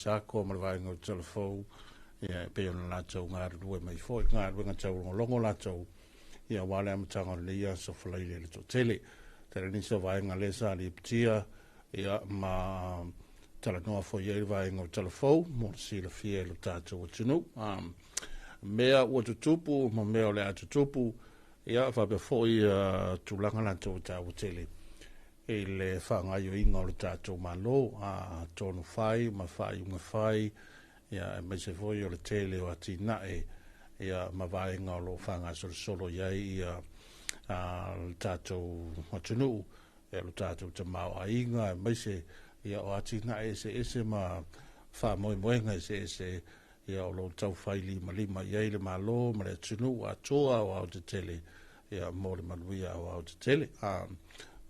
sako ma vai ngau telefou ia pe ona la tau ngā rue mai foi ngā rue ngā tau longo la tau ia wale am tanga le ia so falai le to tele tele ni so vai ngā lesa li ptia ia ma tala noa foi ia vai ngau telefou mo si le fie lo tātou tunu mea ua tutupu ma mea le atutupu ia fa be foi tulanga la tau tau tele e le whangai o inga o le tātou malo a tonu whai, ma whai unga whai, ia me se foi o le tele o ati nae, ia ma vaenga o lo whanga solo iai, ia le tātou matunu, ia le tātou te mau a inga, me se ia o ati nae ese ma wha moe moenga ese, ia o lo tau whai lima iai le malo, ma le tunu a toa o au te tele, ia mo le manuia o au te tele,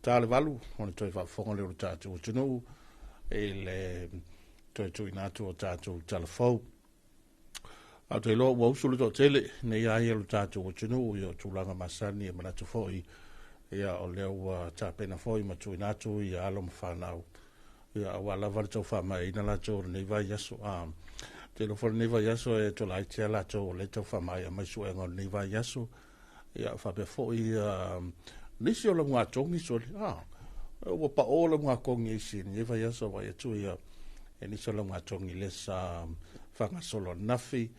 tale valu ona toi fa fonga le tātou tunu e le toi tui natu o tātou telefou a te lo wa usulu to tele nei ai le tātou tunu yo tulanga masani e manatu foi ia o leo tapena foi ma tui natu ia alo mfanau ia wala val to fa mai na la to nei vai yaso te lo for nei vai yaso e to lai tia la to le to fa mai mai su e ngon nei vai yaso ia fa be foi nisi o la mga tongi soli, ua pa o la mga kongi isi, ni eva yaso wa yatu ia, e nisi o la mga tongi lesa whanga solo nafi,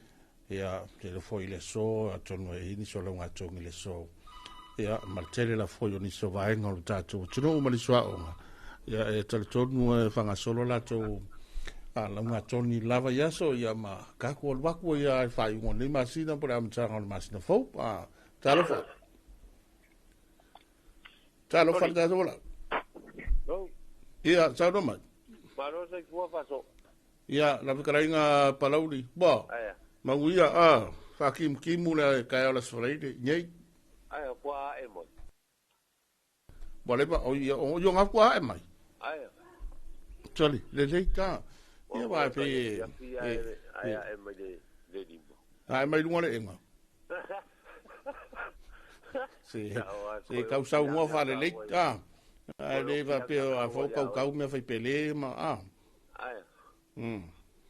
ia, te le foi le so, a tonu e nisi o la mga tongi le so, ia, maltele la foi o nisi o vaenga o tātou, tino o maliso a onga, ia, e tale tonu e whanga solo la tau, la mga tongi lava yaso, ia, ma kaku o lwaku ia, e whai ungo ni masina, pore amatanga o masina fau, talo fau. Talo falta sola. No. Ia, sao no mai. Paro sai kua faso. Ia, la pikarainga palauri. Ba. Aya. Manguia fakim kimu le kai ola sfreide. Nyei. Aya kua e mo. Bole ba o ia o yo ngakua e mai. Aya. Tali, le ta. Ia ba pe. Aya e mai de limbo. Ai mai lunga le enga. Se causa un fare letta le va per a fo cau me fai pele ma ai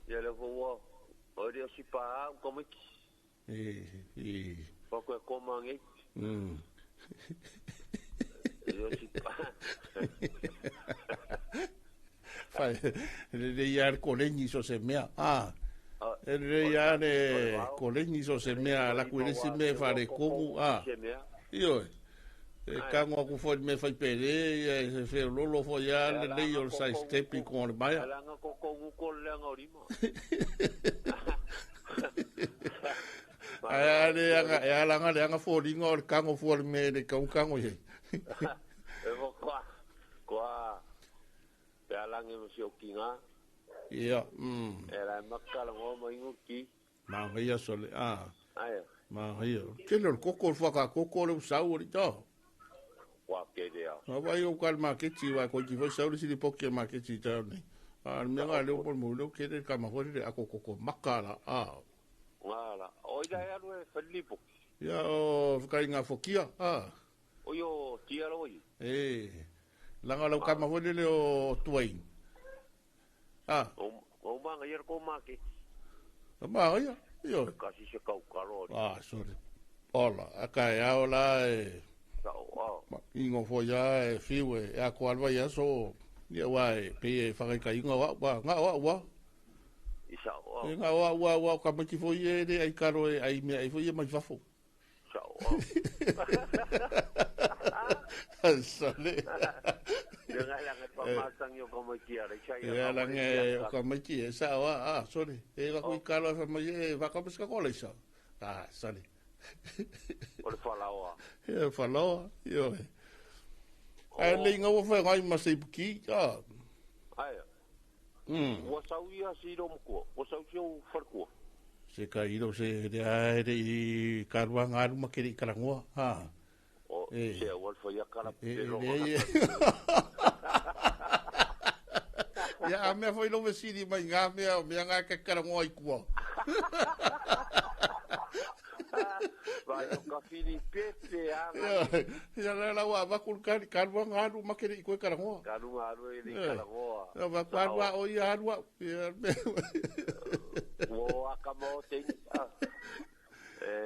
ya le vo o dio si pa como poco como ngi dio si pa fai le iar colegni so se mea le iar colegni so se mea la cuere si me fare como io kango ku fo me fai pele e fe lolo fo ya le yo sai stepi con le baya la nga ko ko le nga orimo ya la nga fo ringo kango fo me de kango ye e vo kwa ya la nga si okinga ia era makala ngo mo inguki ma ngia sole aya ma hio ke le koko fa koko le usau ri to wa ke dia va io qual marketing va con chi voi sauri si di poche marketing ta ne al me ga le por mulo ke le kama ho le ako koko makala wala o ya no e felipo ya o ka inga fokia o yo tia lo langa lo kama ho le o tuai o manga yer ko make ma ya io kasi se kau karo sorry ola aka ya ola ingo fo ya fiwe ya ko alwa ya so ya wa pe fa ka ingo wa isa wa ka mo ti fo ye de ai karo ai me ai fo ye ma fafo sale la nga pamasang yo como quiera ya la nga como quiera sa wa sorry e va ku karo fa mo ye va ka pesca cola isa sale o falawa falawa yo ai le ngo fa ngai ma se buki aya wa sauia si ro mo wa sauio farko se caído se de ai karwa ngaru ma kiri karangoa se wa foi a cara pero ya me foi lo vecini mai nga me nga ka karangoa i kua vai o ka fili pepe a. Ya la wa va kul kan wa ngaru makere ko karango. Karu ngaru ni karango. Ya va kwa o ya wa. Wo akamo te.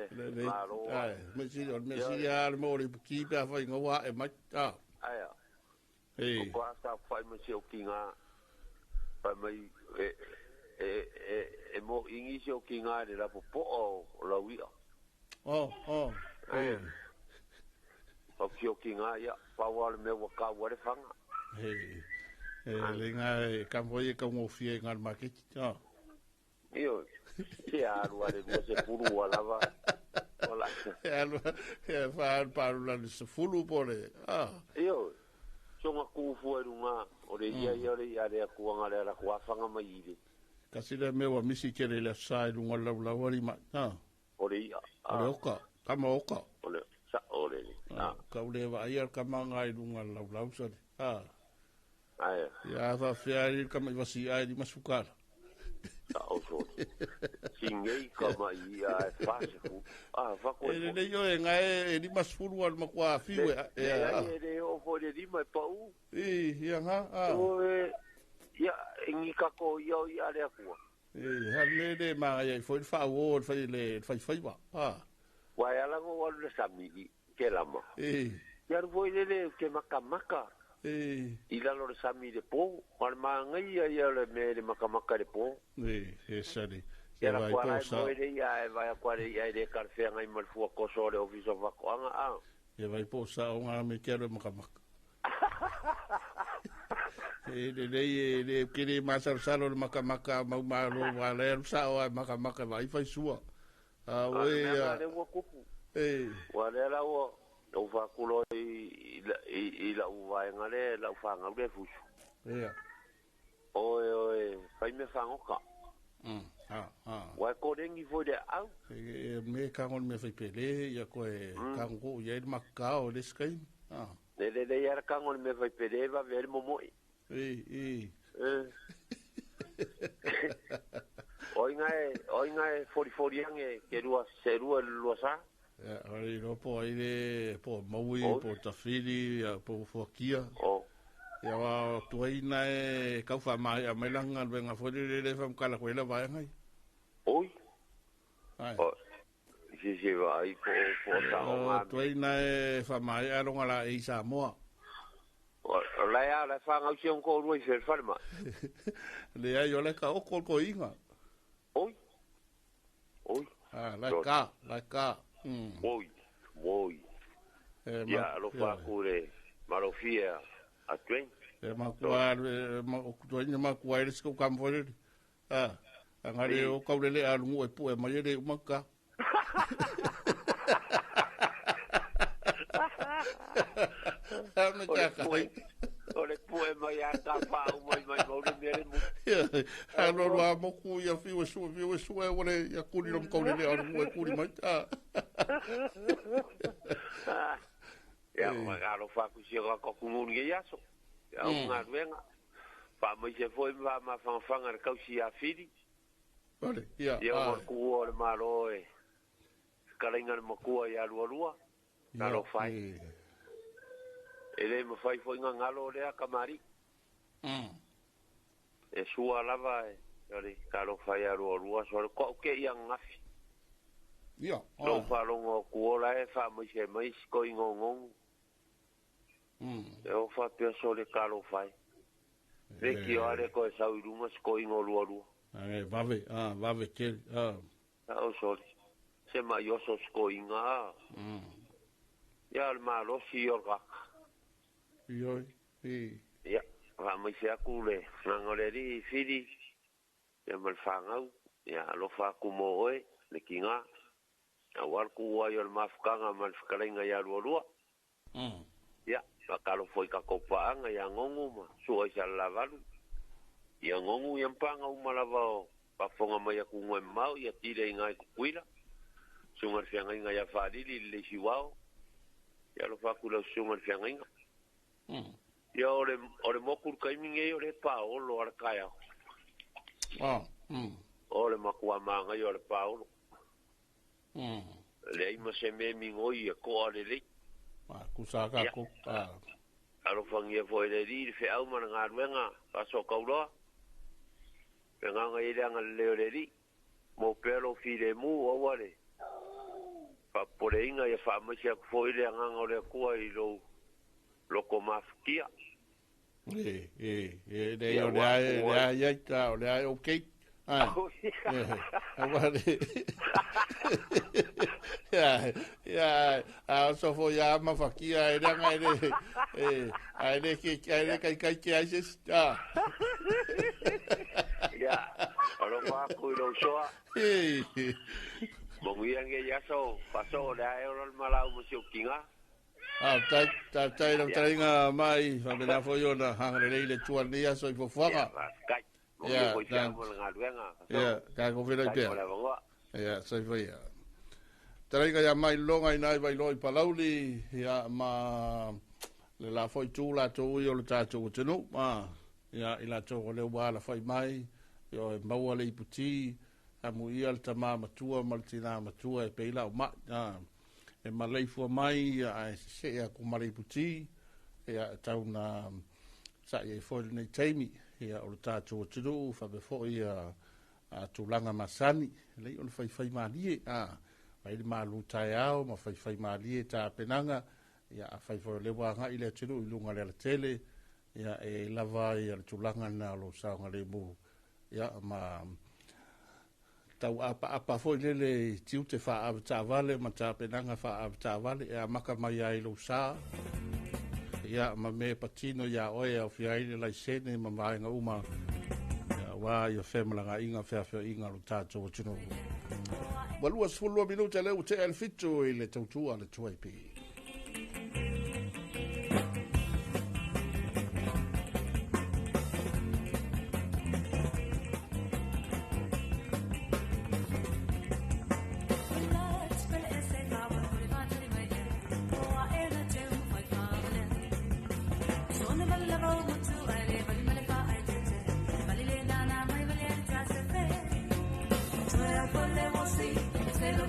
Claro. Me si ya mo ri ki pa fa ngwa e ma. Aya. Ko asa fa me se o kinga. Pa mai mo ingi se o kinga de la popo o la wia. Oh. O kinga ya pa wa me wa ka wa de fanga. Le nga kamboye ka mo fie ngal maketi. Io si arua de mo se puru wala va. Wala. Fa parla de se fulu pole. Io songa ku fu nga o de ia de ku nga le ra ku afanga mai ile. Kasi le me wa misi kere le sai lunga la wari ma. O de ia. Ole oka, kama oka. Ole sa ole. Ka ule va ia kama ngai lunga la sa. Ai. Ya fa fiari kama vasi ai di masukara. O so. Singei kama ia fase fu. Va ko. Le yo ngai di masfuru al makwa fiwe. E o fo de di mai pau. Ya ha. O ya ngi ka ko yo ya le ku. Hale de ma ia foi fa wo foi le foi ba. Wa ya la go le samigi ke lama. Ya foi le ke makamaka. Ila lo sami de po, or mangai ya le me de makamaka de po. Sari. Ya la kwala mo de ya vai kwala ya de karfe ngai mal fu ko so de office of ko anga. Ya vai po sa nga me quero makamaka. Le kiri masar salo makamaka ma lo vale sa o makamaka vai fai sua. We ya. Wa le la wo o fa kulo i la uva ngale la fa ngale fusu. Oi, fai me fa ngoka. Wa ko dengi fo de au. Me ka ngon me fai pele ya ko ka ngo ya de makao de skai. Le ya ka ngon me fai pele va ver momoi. Oi ngai 44 yang ke rua serua luasa. Ai no po ai po maui po tafili po fokia. Ya wa tuaina ka fa mai a melanga venga fo le fam kala ko la vai ngai. Oi. Ai. Si vai po ta o tuaina fa mai a longa la i sa mo. La ya la fa ngau sion ko rui fer farma. Le ai yo le ka o ko inga. Oi. La ka. Oi. Ya lo fa kure marofia a tren. Ma kuar es ko kampo. Angare o kaulele a lungu e pu e mai de maka. Ole pu e mai a ka pa o mai mo de mere mo. Ano lo mo ku ya fi o su e ole ya kuri no kaulele a lungu e kuri mai. Ya magaro fa ku si ko ku ngi ya so. Ya nga venga. Fa mo se foi va ma fanfanga ka si a fidi. Ole, ya. Ya mo ku o malo e. Kalinga mo ku ya lua. Kalo fai. Ele mo fai foi ngalo le a kamari. E sua lava e. Ole, kalo fai a lua so ko ke yang afi. Ya. No falongo ku ola e fa mo se mai ko ingongong. Eu fa peso le kalo fai. Veki ore ko sa uruma ko ingolua. Vave ke. O soli. Se mai oso ko inga. Ya al malo si orga. Ya, va mo se akule. Nangoreri fidi. Ya mal fangau. Ya lo fa kumo oe le kinga. Awal ku wa yo mafkanga mal fkalenga ya lua. Ya, kalau foi ka kopanga ya ngongu ma, suai sa lavalu. Ya ngongu yang panga umalava pa fonga mai ku ngoi mau ya tire ngai ku kuila. Sungar fianga ngai ya fadili le siwao. Ya lo fa ku lo sungar fianga ngai. Ya ore mokur kai minge ore Paolo arkaya. Ore makua manga ore Paolo. le ima se me mingoi ko ale le kusaka ko alo fangia foi le di fe au mana ngaruenga paso kaulo penga ile anga le di mo pelo file mu o wale pa poreinga ia fa ma sia foi le anga ole ko i lo komafkia de yo ya okay so fo ya ma fakia era ngai ai kai ases ya alo pa ku lo soa mo yang ya so paso da euro malau musio kinga tai no tainga mai fa bela fo yo na hangre le tuan dia so fo fanga ya ka ko vela pe ya so fo ya tainga ya mai longa ina vai loi palauli ya ma le la fo tu la tu yo le ta tu tenu ma ya ila to le wala fai mai yo maua le puti amu ia le tama matua maltina matua e peila ma e malai fua mai a se a kumari puti e a tauna sa e foi nei taimi e a o tato tudu fa be foi a tulanga masani le on fai mali a vai malu tai ao ma fai mali ta penanga ya fai foi le wa nga ile tudu ilunga le tele ya e lava ya tulanga na lo sa ngale bu ya ma tau apa foi le tiu te fa a vale ma ta penanga fa a vale e maka mai ai lo sa ya ma me patino ya oe o fiai le sene ma mai nga uma ya wa yo femla nga inga fa inga lo tato o tino walua sfullo minuta le te el fitto ile tautu ale tuaipi Say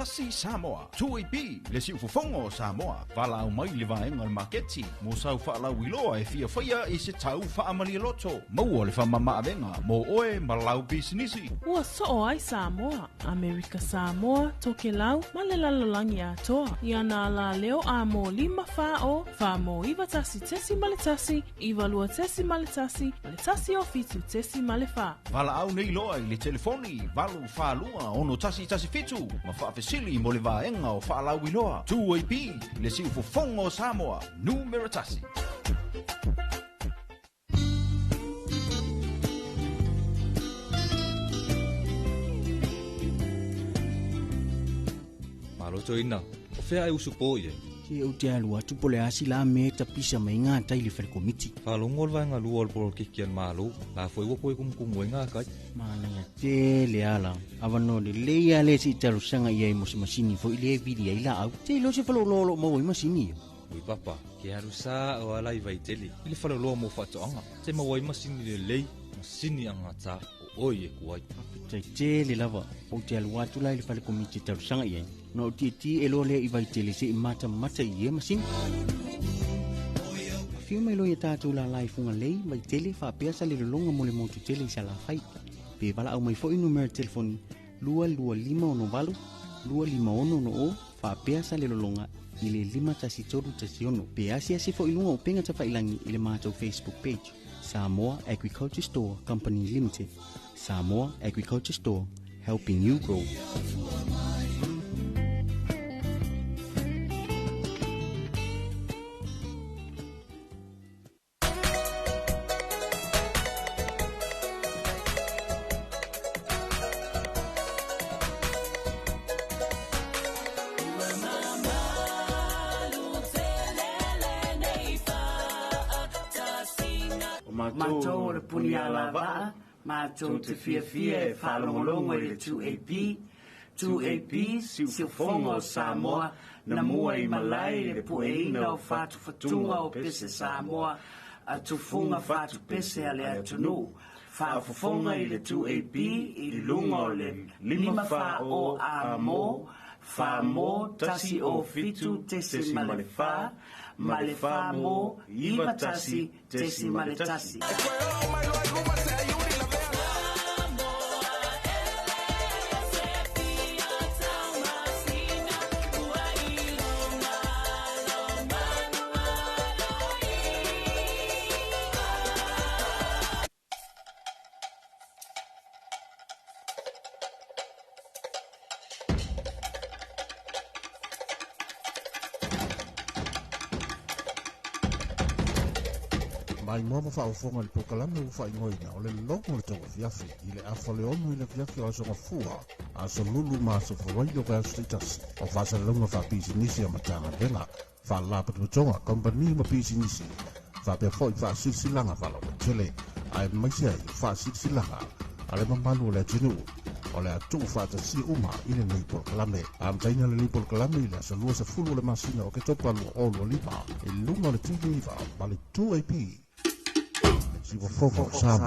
Tasi Samoa, 2AB, le si ufofongo Samoa, vala au mai le vaenga le maketi, mo sau whaalau iloa e fia whaia i se tau whaamali loto, maua le whamama avenga, mo oe malau bisinisi. Ua soo ai Samoa, Amerika Samoa, toke lau, male lalolangi atoa, iana ala leo a mo 5 whao, wha mo iwa tasi tesi male tasi, iwa lua tesi male tasi o fitu tesi male wha. Vala au nei loa i le telefoni, valu whalua, ono tasi fitu, ma whaafesili mo le vaenga o whaalau iloa. 2AB, le si ufofongo Samoa, numero tasi. Maloto ina, o whea e usu po ie. Ke o te alua tupole asi la me ta pisa mai ngā tai le whalikomiti. Whalongo le vaenga lua le polo kikian malo, la fwoi wapo e kumkumu e ngā kai. Mānanga te le ala, awano le leia le si taru sanga ia i mo se masini fo i le vidi ai la au. Te lo se whalololo mo i masini ia. Ui papa, ke haru sa o ala i vaiteli, i le whaloloa mo whatoanga. Te maua i masini le lei, masini anga ta o oi e kuai. Tai te le lava, o te alua tula i le whalikomiti taru sanga ia. No ti e lo le i vaiteli se i mata i e masini. Fiu mai lo i tātou la lai funga lei, vaiteli wha peasa le longa mo le motu tele i sa la whai. Pe wala au mai fo i numero telefoni 225 251 o wha peasa le longa i le 5-3-1. Pe asia se fo i lunga o penga ta whailangi i le mātou Facebook page. Samoa Agriculture Store Company Limited. Samoa Agriculture Store, helping you grow. Matou le puni ala va, matou te fia e whalongolongo i le 2AB. 2AB, siufongo Samoa, na mua i malai le pueina o fatu fatunga o pese Samoa, a tufunga fatu pese ale atunu. Whaafofonga i le 2AB, i lunga o le 5 o amo, wha mo tasi o fitu tesi male wha, male wha mo iwa tasi tesi male tasi. Mai moa fa o fonga le pokalame u fa ingoina o le longo le tonga fiafi i le afa le onu i le fiafi o asonga fua a so lulu ma so fawai o kai stitas o fa sa longa fa pisi nisi a matanga vela fa la patutonga kompani ma pisi nisi fa pe foi fa silsilanga fa lo tele ai maisia fa silsilanga ale mamalu le tinu o le atu fa ta si uma i le nei pokalame am taina le nei pokalame i le so lua sa fulu le masina o ke topa lu o lo lipa i lunga le tv fa ma le 2AP. Si vou fogo, sabe?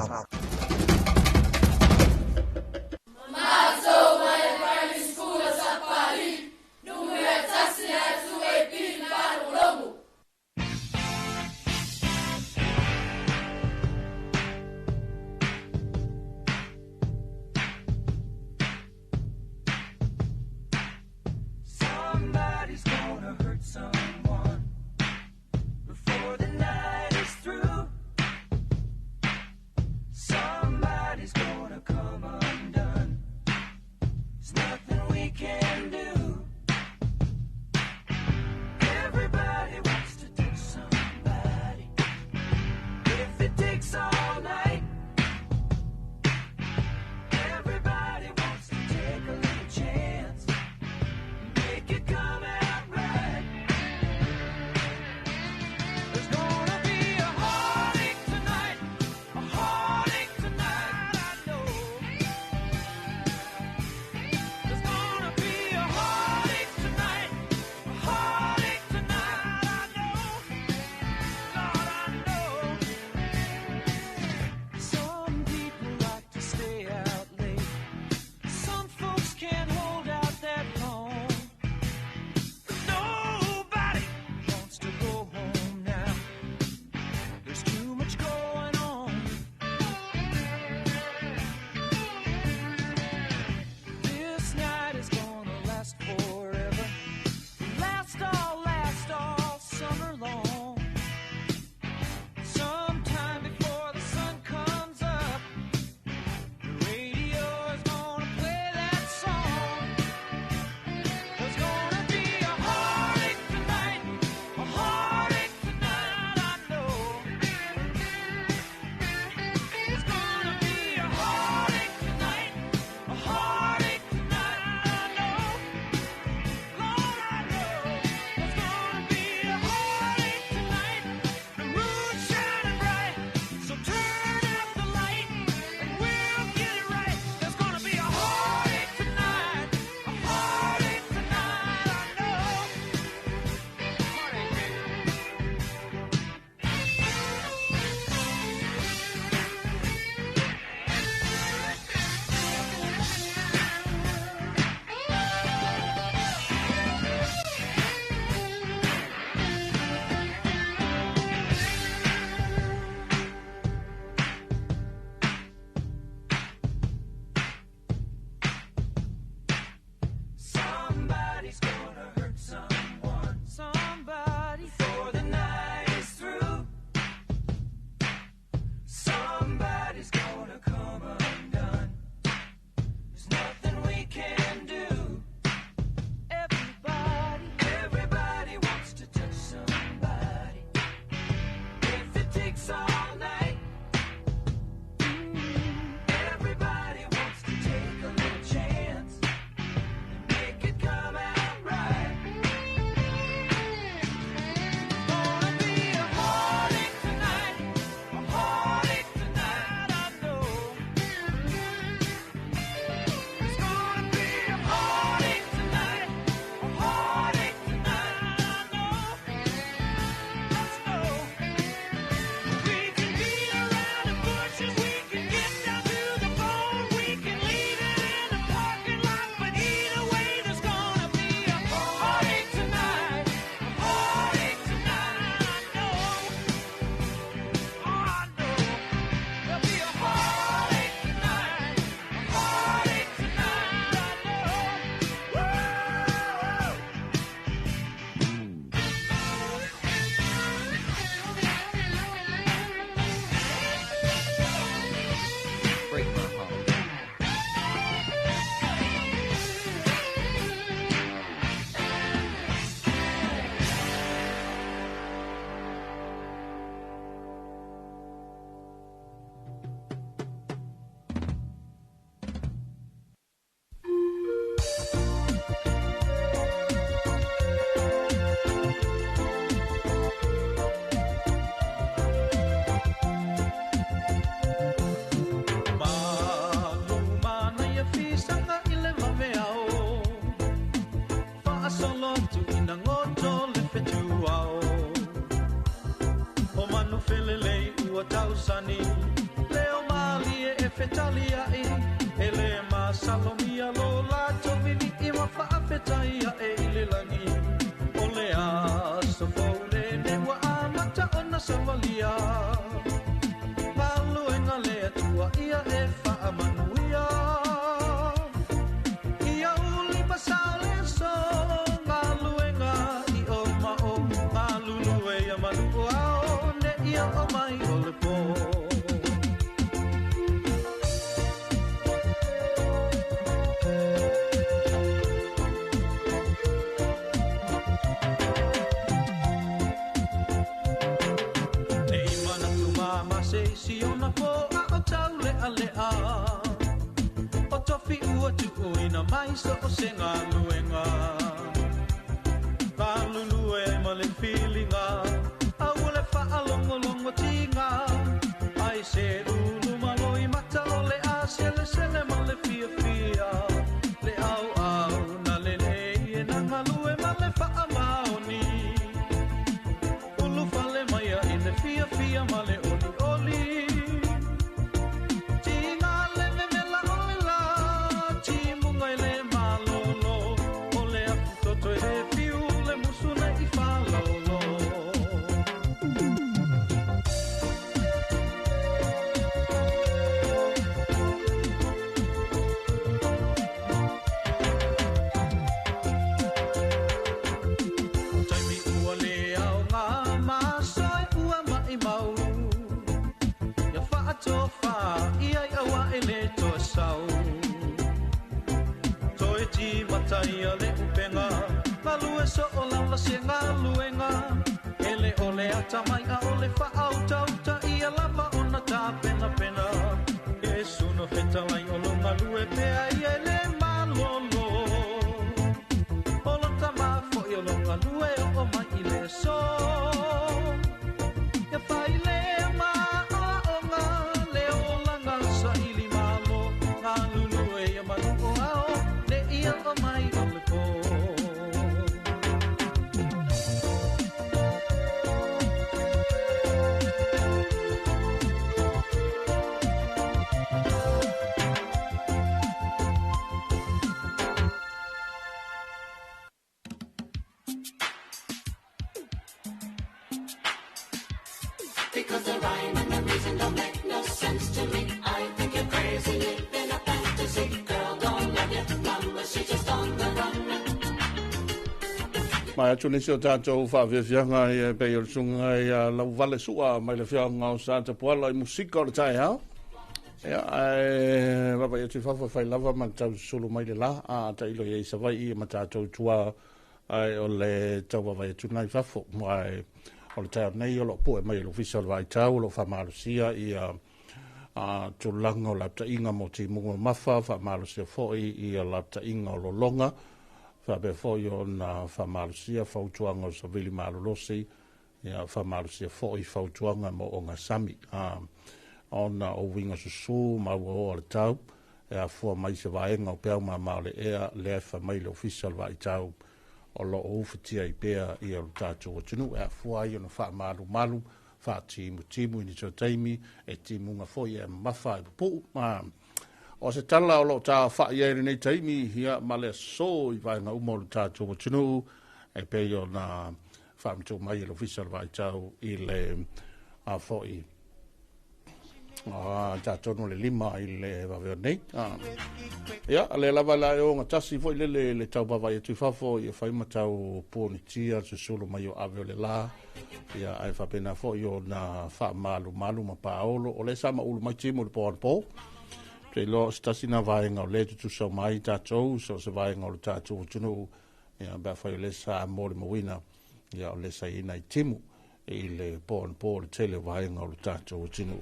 talia e ele ma salomia lo la tovili I ma whaafetaia e ile langi o le a so fore ne wa amata ona savalia palu enga le atua ia e whaamanuia ia uli pasale so ngalu enga I o mao ngalu lue ia manu ao ne ia o mai o le po si ona po a o taule ale a o tofi ua tu uina mai so o senga luenga ka lulue ma le feelinga a ule fa alongo longo tinga ai se lulu maloi mata o le a sele sele ma le fia fia le au au na le le e na ngalue ma le fa amaoni ulu fale maya in le fia fia ma le ia le upenga ngalue so o lala se ngaluenga ele ole ata mai a ole fa au tauta ia lava ona ta pena pena e suno feta lai o lo ngalue pe ia le malolo o lo tama fo ia lo ngalue o mai ile so ia fai le ma o nga le o langa sa ili malo ngalue ia manu o ao le ia o mai Because the rhyme and the reason don't make no sense to me. I think you're crazy, living a fantasy. Girl, don't love you, mama, she's just on the run. Mai atu nisi o tātou whaawiawhianga I pei o sunga I lau vale sua mai le whianga o Santa Puala I musika o le tai hao. Ia, wapa I atu whawha whai lava ma tau solo mai le la, a ta ilo I savai I ma tātou tua o le tau wawai atu nai whafo. Mai o le tau nei o lo poe mai lo fisa o le vai tau, lo whamarusia I tūlanga o lapta inga mo ti mungo mawha, whamarusia foi I lapta inga o lo longa, whape foi o na whamarusia, whautuanga o savili marolosi, whamarusia foi whautuanga mo o ngā sami. Ona o winga susu, mau o le tau, fua mai se vaenga o peau ma le lea whamai le fisa o vai tau, o lo uwhitia I pēa I o tātou o tunu, fua I o na wha malu, wha timu I ni tau taimi, timunga foi mawha I pupu. O se tala o lo tā wha I nei taimi, hia ma le so I vai ngā umo o tātou o tunu, pēa o na wha mtu mai I lo fisa o vai tau I le foi. Tātou no le lima I le waweo nei. Ia, le lava la o ngā tasi foi le tau bawai atu whafo I whaima tau pōni tia su solo mai o aweo le la. Ia, ai whapena foi o na wha malu ma paolo o le sama ulu mai timu le pōan pō. Te lo stasi na vaenga o le tutu sau mai tātou, so se vaenga o le tātou o tunu. Ia, bea whai o le sa mōre mawina. Ia, o le sa ina I timu. I le pōn le tele vaenga o le tātou o tinu.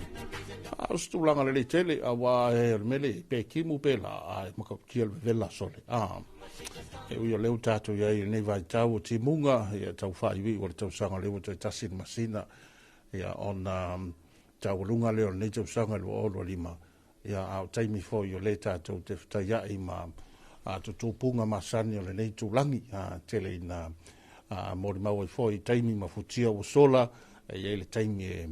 O stulanga le tele a wā e mele pe kimu pe la a makakia le vela sole. E ui o leo tātou iai nei vai tau o timunga, ia tau whaiwi o le tau sanga leo tau tasin masina, ia on tau lunga leo nei tau sanga leo olo lima, ia au taimi fo i o le tātou te whtaia I ma tutupunga masani o le nei tūlangi, tele ina mori mau I foi taimi mafutia o sola, e le taimi e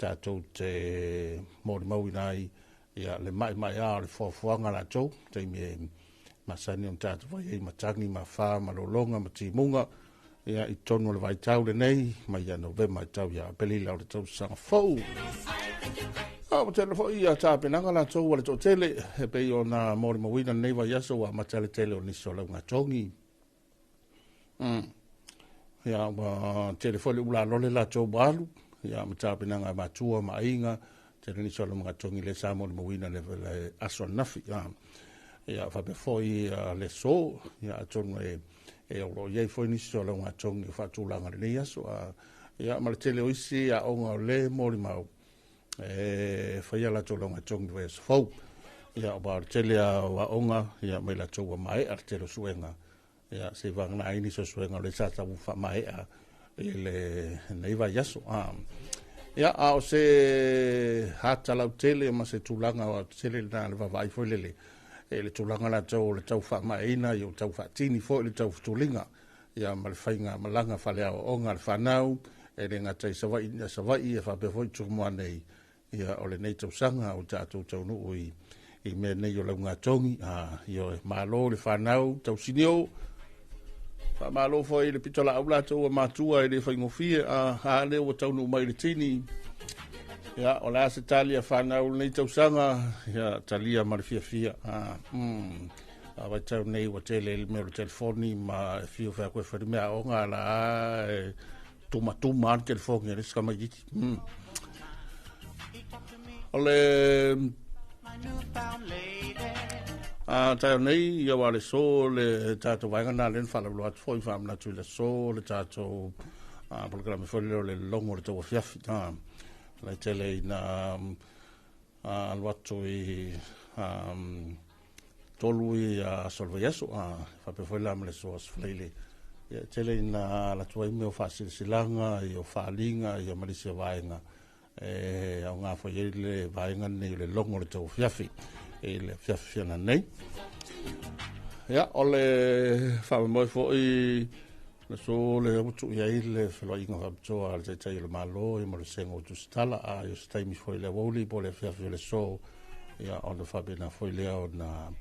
tātou te mori mau inai ia le mai a le foafoaga latou taimi e masani on tatou vai ai matangi ma fā ma lolonga ma timunga ia i tonu le vaitau lenei ma ia novema i tau ia pelila o le tau sanga fou. Ma tele fo ia tāpenanga latou wale tō tele e pei o na mori mawina nei vai aso wa matele tele o niso lau ngā tongi. Ia ma tele fo le ula lole latou balu ia ma tāpenanga matua ma inga tele niso lau ngā tongi le sa mori mawina le aso nafi ia fa be foi le so ia tonu e o ye foi ni so la nga tong fa tu la nga le aso ia ma tele o isi a o le mori mau fa ia la tu la nga tong ve fo ia ba tele a onga ia me la tu mai ar tele suenga ia se va na ini so suenga le sa sa fa mai a le nei va yaso ia a o se hata la tele ma se tu la nga tele na va vai foi le le tulanga la tau le tau whamaina i o tau whatini fo le tau tulinga ia ma le whainga malanga whale o onga le whanau le ngatai savai e whape foi tukumua nei ia o le nei tau sanga o tātou tau nuu i mea nei o lau ngā tongi i o malo le whanau tau sinio malo foi le pitola au latou a matua le whaingofia a leo o tau nuu mai le tini ia o la se talia whanau nei tausanga ia talia ma le fia a vai tau nei wa tele le mea telefoni ma fio whea koe whare mea o ngā la tuma an telefoni e riska mai jiti o le tau nei ia wale so le tātou waingana len whala ulu atu foi whamna tui le so le tātou programe whole le longo le tau fiafi lai tele na alwatu i tolu i solva yesu whape foi la mele so asfleile tele na la tua ime o whasilanga i o whalinga i o marisia vaenga au ngā foi le vaenga nei le longo le tau fiafi le fiafi fiana nei ia o le whamamoi foi so le utu ia ile felo inga fabtoa le tai le malo i mo le sengo tu stala a yo stai mi foi le voli po le fia le so ia on le fabena foi le na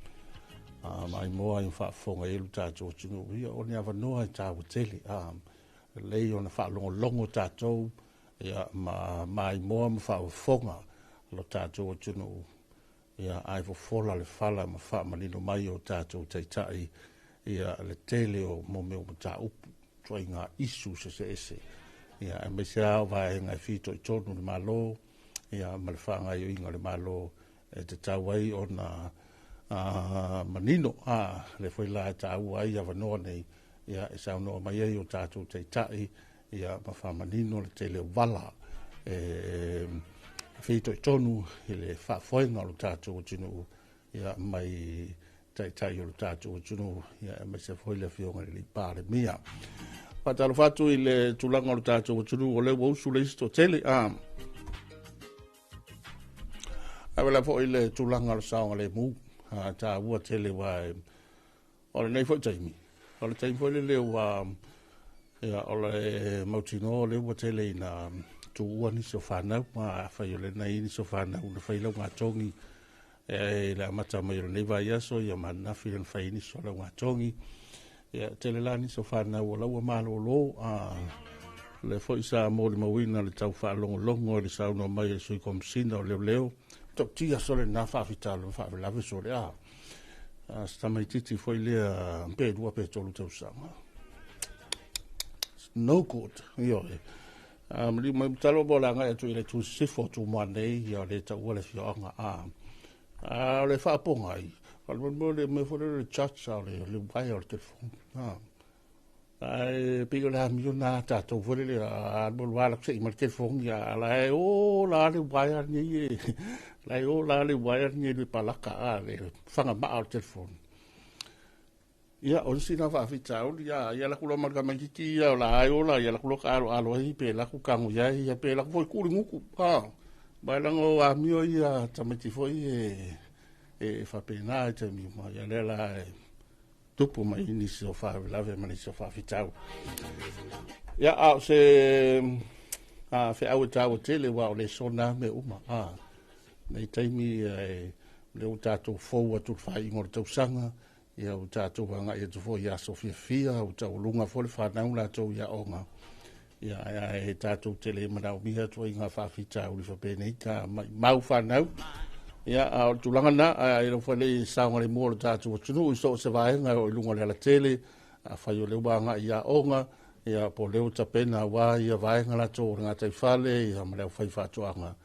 mai mo ai fa fonga i luta to tunu ia on ia va no ai ta uteli le on fa longo tato ia mai mo ma fa fonga lo tato tunu ia ai vo fola le fala ma fa malino mai o tato tai ia le tele o mo me o ta upu toi ngā isu se ese. Ia, e me se au vai ngai fito i tonu le malo, ia malwhanga i o inga le malo, e te tauai o na manino, le fwoi la e tau ai a wanoa nei, ia e sau noa mai ei o tātou te tai, ia mawha manino le te leo wala, fito i tonu, i le whawhoenga o tātou o tinu, ia mai tai o tātou o tunu, ia me se fwoi le fionga li pāre mia. Patalo fatu i le tulanga o tātou o tunu, o le wausu le isto tele, awela fwoi le tulanga o saonga le mu, tā ua tele wai, o le nei fwoi taimi. O le taimi fwoi le leo o le mautino, le ua tele i na tu ua ni so whanau, ma whai o le nei ni so whanau, na whai lau ngā tongi, la mata mai nei vai aso ia mana filen faini so la ngatongi ia telelani so fana o la malo lo le foi sa mo le mawina le tau fa longo le sa no mai so kom sino le leo to tia so le na fa vitalo fa la ve so le sta mai titi foi le pe dua pe to lu tau sa no good io li mai talo bola nga tu ile tu si fo tu mo nei ia le tau le fionga le fa pongai al mo le me fore le chat sa le vai al telefon ai pigo la miona ta to fore le al mo wala se mal telefon ya la o la le vai ni la o la le vai ni le palaka le fanga ma al telefon ya on si na va fita o ya la kulo marga mangiti ya la o la ya la kulo ka alo hi pe la ku kangu ya pe la foi ku nguku bailango a mio ia tamati foi e fa pena te mi ma ya lela tupu mai ni so fa la ve mani so fa fitau ya a se fe au tau tele wa le sona me uma nei taimi le o tātou fou atu whai ngor tau sanga, ia o tātou hanga ia tufo ia Sofia Fia, o tau lunga fole whanau la tau ia onga. Ia he tātou tele manau miha tua inga whawhita uri whapene i tā mau whanau. Ia o tulanga na, a ero whale saunga le mua o tātou atunu, i so se vaenga o ilunga le ala tele, a whai o leo wanga ia onga, ia po leo tapena wa ia vaenga la tō ngā taifale, ia mareo whai whatuanga.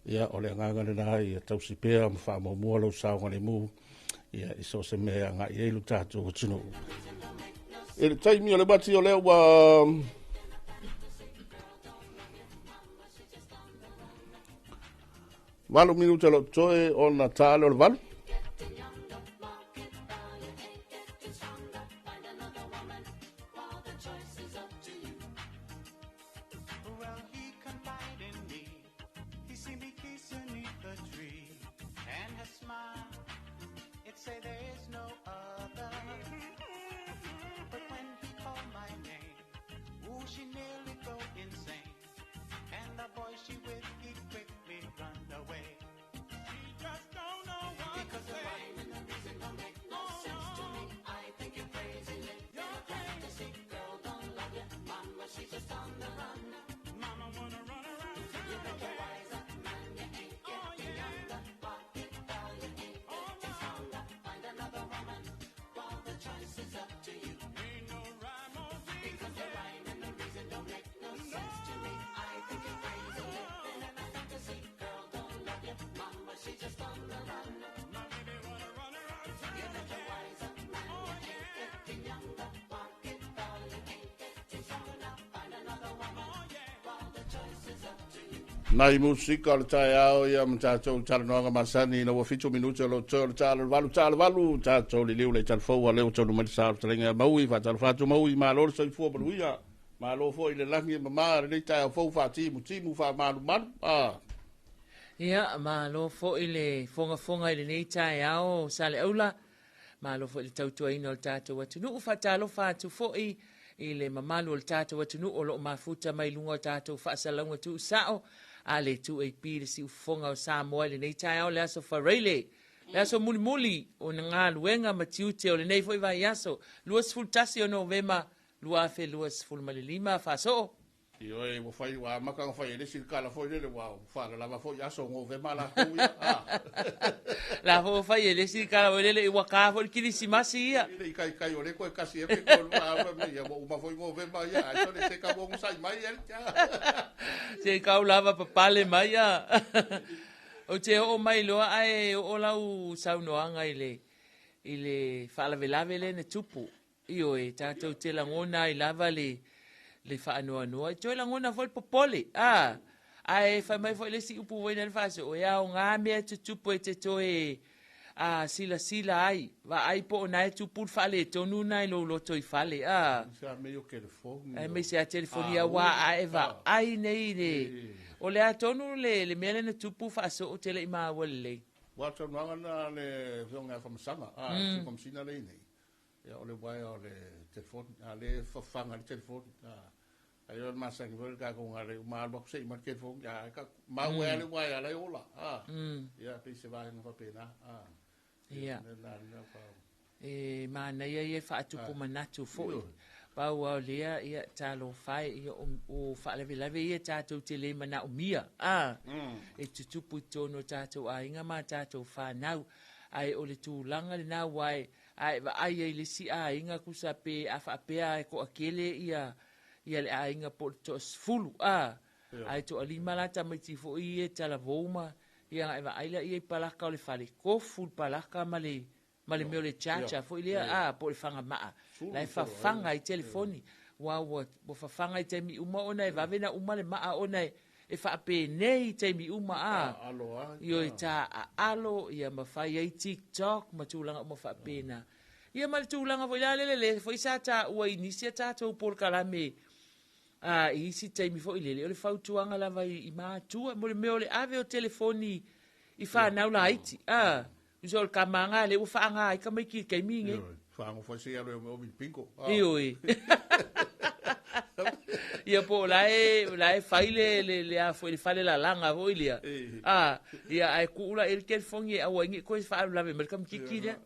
Ia o le nganga le nā, ia tau si pēra ma wha mo mua lau saunga le mua, ia i so se mea ngā i eilu tātou atunu. E le taimi o le bati o leo wa... Walu minuta lo toe o na tāle o le walu. Nai musika le tai ao ia mtatou talanoaga masani na ua 5 minuta lo tole talo valu tatou le liu le talfou a leo tonu mai sa talenga maui fa talfatu maui malo le soifua baluia malo fo ile langi mama le tai fo fa timu fa malu ia malo fo ile fonga ile nei tai ao sale aula malo fo ile tautuaina o tatou atunu fa talo fa tu fo ile mamalu o tatou atunu o lo mafuta mai lunga o tatou fa salonga tu sao ale tu e pile si ufonga o Samoa le nei tai ao le aso whareile. Le aso muli o na ngā luenga matiute o le nei foi vai aso. Luas fultasi o Novema, lua fe luas fulmalilima faso. Io e mo fai wa maka ngo fai le si kala foi le wa fa la va foi aso Novema la kuia. La fo fai le si kala le wa ka fo ki si masia. Ile kai o le ko kasi e ko wa me ya mo ma foi Novema ya aso le se ka bo sai mai ya. Se kau lava papale mai a. O te o mai loa ai o lau saunoanga ile whaalavelave le ne tupu. Io e tātou te langona i lava le whaanoa noa. Toi langona fol popole. Ai whai mai fo le si upu waina le whase. O ia o ngā mea te tupu e te toe sila ai. Wa ai po o nai tupu whale tonu nai lo loto i whale. Sa meio telefoni. Ai me se a telefonia wa aeva. Ai nei ne. O le atonu le mele na tupu whaaso o tele i maa wale. Wata nanga na le whionga whamasanga. Si komsina le nei. Ia o le wai o le telefoni. Le whawhanga le telefoni. Ai o masangi wale ka konga le umalwa kusei ma telefoni. Ma wea le wai ala ola. Ia pise vai nga whapena. Ia. Mana ia whaatupu manatu fo. Pau au lea ia talo fai ia o whaalewe ia tātou te le mana o mia. E tutupu tono tātou a inga ma tātou whanau. Ai o le tūlanga le nā wai. Ai e le si a inga kusa pe a whaapea e ko akele ia le a inga po to sfulu. Ai to alima la tamaiti fo i e tala vouma. Ia ngai wa aila i e palaka o le whale. Ko ful palaka ma le meo le chacha fo i lea po le whanga maa. Lai whawhanga i telefoni. Wa whawhanga i teimi uma ona e wawena uma le maa ona e whaape nei teimi uma Io i tā alo ia mawhai ai TikTok ma tūlanga uma whaape na. Ia ma le tūlanga fo i lele fo i sa tā ua inisia tātou por kalame. I isi teimi fo i lele o le whautuanga lava i mātua. Mo le meo le ave o telefoni i whanau la haiti. Uso le kamanga le u whaanga i kamaiki kei mingi. Whango fai se alo e o mi pinko. Ioi. Ia po lai faile le a foi fale la langa vo ilia. Ia ai kula el kel fongi a wangi ko fa la me kam kiki dia.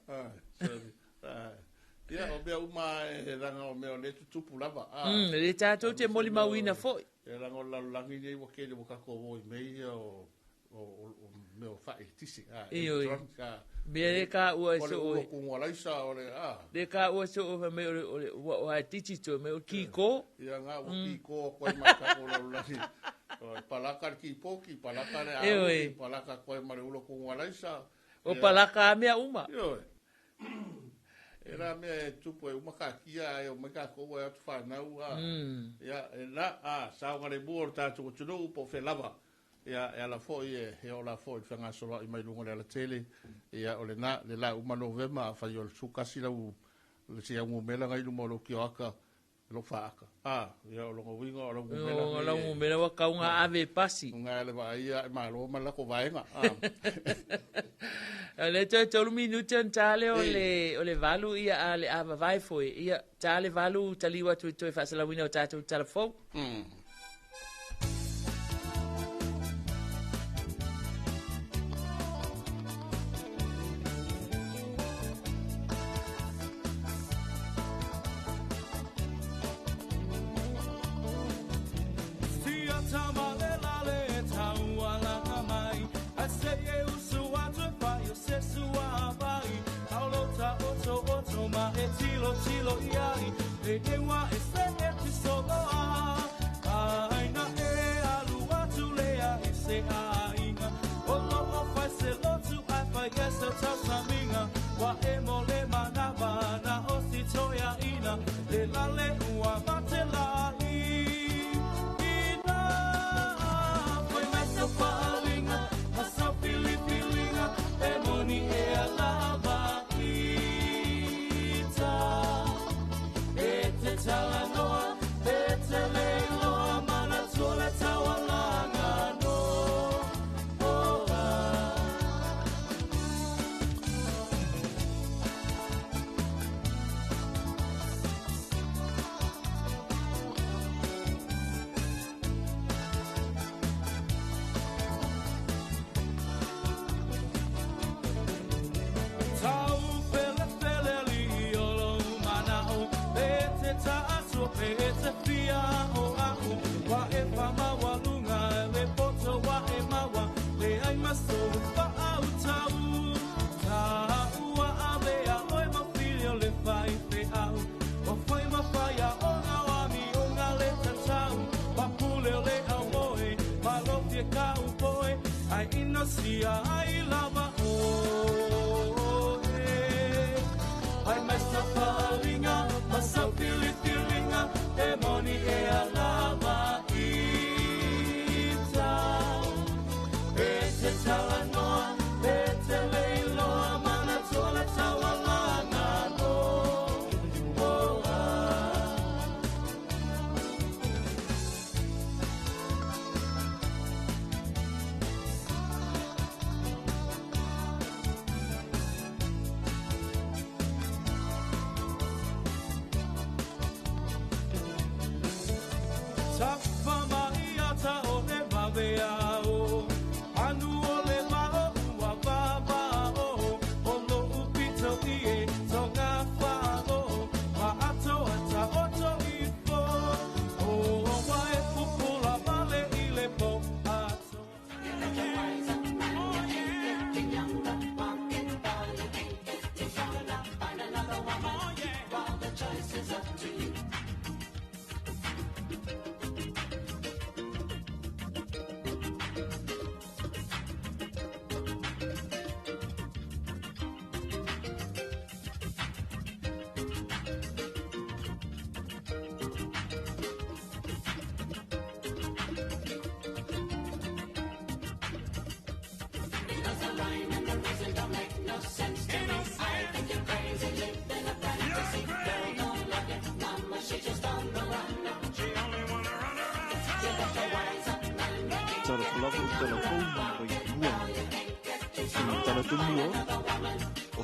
Ia o bea uma e langa o meo le tupu lava. Le tatou te moli mawina foi. E langa o lalangi nei wa kele waka ko vo mei o meo fai tisi. Bea ka ua so o kungwalaisa o le le ka ua so o me o a titi to me o kiko. Ia nga o kiko koe maka o lalangi. Palaka ki poki, palaka le au, palaka koe mare ulo kungwalaisa. O palaka mea uma. Era me tupu e umakakia e o meka ko e atu whanau ia e la sao ngare buor tātou tunu po whelava ia e ala foi e o la foi whanga sola i mai lunga le ala tele ia o le na le la umano vema a whai o le sukasi lau le se angu mela ngai lumo lo ki o aka lo whaaka ia o longa winga o longa mela o longa mela wa kaunga ave pasi unga ele wa ia e malo malako vaenga Le tolu minuto tale o le valu ia ale ava vai foi ia tale valu taliwa tu fa sala wina o tatu telefon. Tilo iai, e ewa e se e te soloa. Aina e alu atu lea e se ainga. Olo o fai se lotu ai fai e se tau saminga. Wa e mo le manava na o si toia ina. Le lale ua mate lai. Ina, foi mai sa palinga, ma sa pilipilinga. E moni e alava. Talanoa, Betelelo, Manatola, Tawalanga, no. Sia ai lava o ai messa palinga massa pilipilinga e moni e alava ita e te talanoa e te leiloa manatola tawalanga no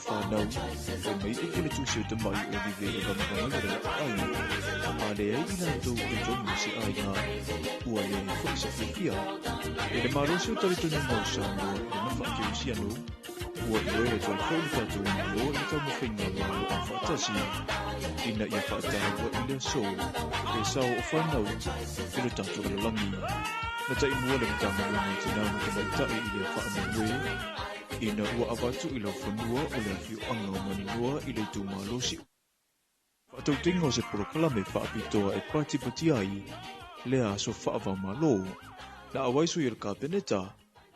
whanau, o mei e kele tu siu te mai o vive e wama kamai re ai. A le ai ina tau e jomu si ai ngā ua le fwoi sa whiwhia. E le marosi o tari tuni mau sa mua e na whaki o si anu, ua i oe e toi whau tātou malo e tau mawhinga lao a whaatasi. Ina ia whaatau ua i le so, e sao o whanau, e le tātou le langi. Na tai mua le mtama wana te nāna te mai tai i le whaana mwe, ina ua awatu i lau whanua o le hiu anga o maninua i le tūma losi. Whaatau tingo se porokalame whaapitoa e pati pati ai, le aso whaava malo, na awaisu i le kāpeneta,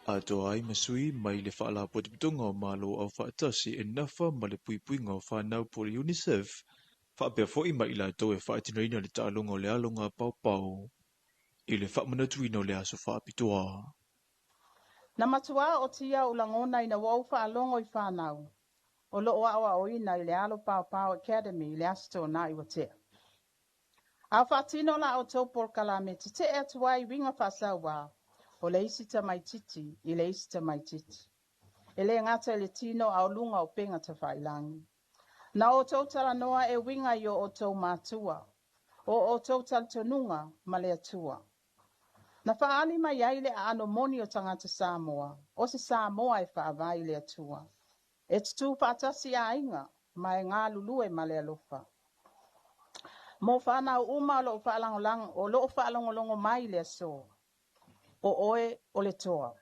a toa ai masui mai le whaala potipitonga o malo au whaatasi e nafa ma le puipuinga o whanau po le UNICEF, whaapea fo i mai la tau e whaatinoina le taalonga o le alonga pau pau. I le whaamanatuina o le aso whaapitoa. Na matua o tia ulangona ina wau whaalongo i whanau. O lo oa oa oina i le alo pau pau academy i le asto na i watea. A whaatino la o tau porkalame te e atua i winga whasawa o le isita mai titi i le isita mai titi. E le ngata i le tino au lunga o penga ta whailangi. Na o tau tala noa e winga i o tau mātua. O tau tala tonunga ma le atua. Na whaali mai ai le ano moni o tangata Samoa, o se Samoa e whaavai le atua. E tutu whaatasi a inga, mai ngā lulue ma le alofa. Mo whanau uma lo whaalangolongo mai le aso. O oe o le toa.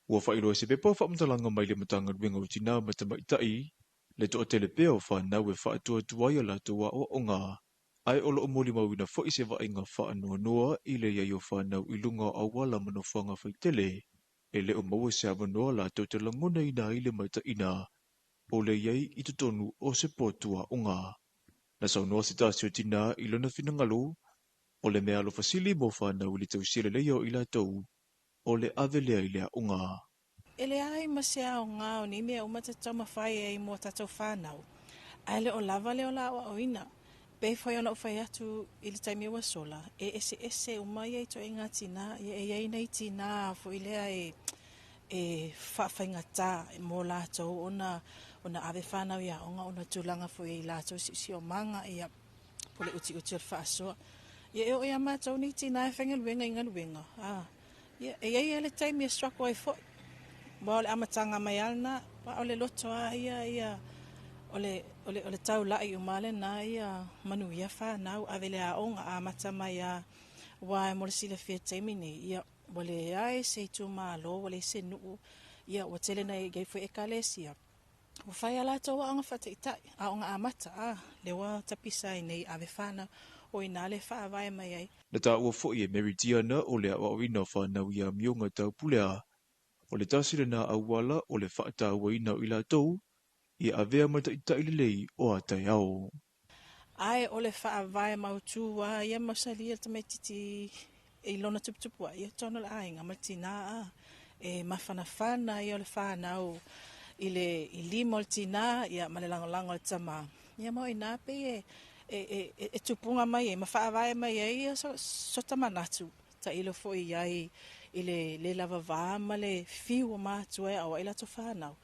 Ua whairo se pepa whaamtalanga mai le matanga ruenga o tina matamaitai, le toa telepea o whanau e whaatua tuai la tua o onga. Ai olo o moli mawina fo ise wa inga wha noa noa i le ia i o whanau i lunga au wala manofanga whaitele. E le o maua se ama noa la tau te langona ina i le maita ina. O le iai i tutonu o se potua o ngā. Na sau noa si tāsio tina i lona finangalo. O le mea alo fasili mo whanau i le tau sile leo i la tau. O le ave lea i lea o ngā. E le ai masea o ngā o ni mea o matatau mawhai e i mo tatou whanau. Ai le o lava leo la o ina. Pe foi ona fai atu i le taimi wa sola e ese o mai ai to inga tina e ai nei tina fo ile e fa ngata mo la to ona ave fana ia ona tulanga fo i la to si o manga ia po le uti fa so ia o ia ma to ni tina e fenga luenga ia e ai le taimi struck way fo mo le amatanga mai alna pa o le loto ia Ole tau lai umale na ia manuia whanau a vele a onga a matama ia wa mo le sila fia taimini ia wale ai se tu malo wale se nuu ia wa tele na gai fo ekalesia wa fai ala tawa anga fataitai a onga a mata le wa tapisai nei ave whanau o ina le wha vai mai ai. Na ta ua fo i e Meridiana o le awa o ina whanau ia mionga tau pulea o le tasire na awala o le whaata ua ina o ila tau I avea mata I tailelei o atai au. Ai o le whaavai mautua, ia mausalia tamai titi I lona tuputupua, ia tona la ainga matina e mawhanawhana I o le whanau I lima o le tina, ia malelangolango le tama. Ia mau ina pe e tupunga mai e mawhaavai mai e ia so tamanatu. Ta ilo fo I ai I le lava vā ma le fiu o mātua e awa ila to whanau.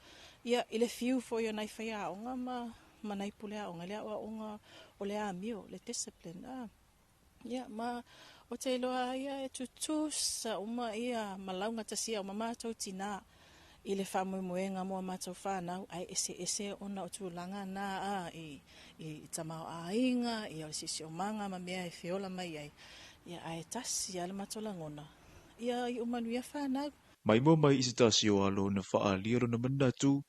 Ia ile fiu fo yo nai fai a onga ma nai pule a onga lea o le a mio le discipline ia ma o te iloa ia e tutusa uma ia malaunga tasia o mamātou tina ile whamuemuenga mua mātou whanau ai ese ona o tūlanga na I tamau a inga I o sisi o manga ma mea e whiola mai ai ia ai tasi ale matolangona ia I umanuia whanau Mai mo mai isi tasi o alo na wha liro na manatu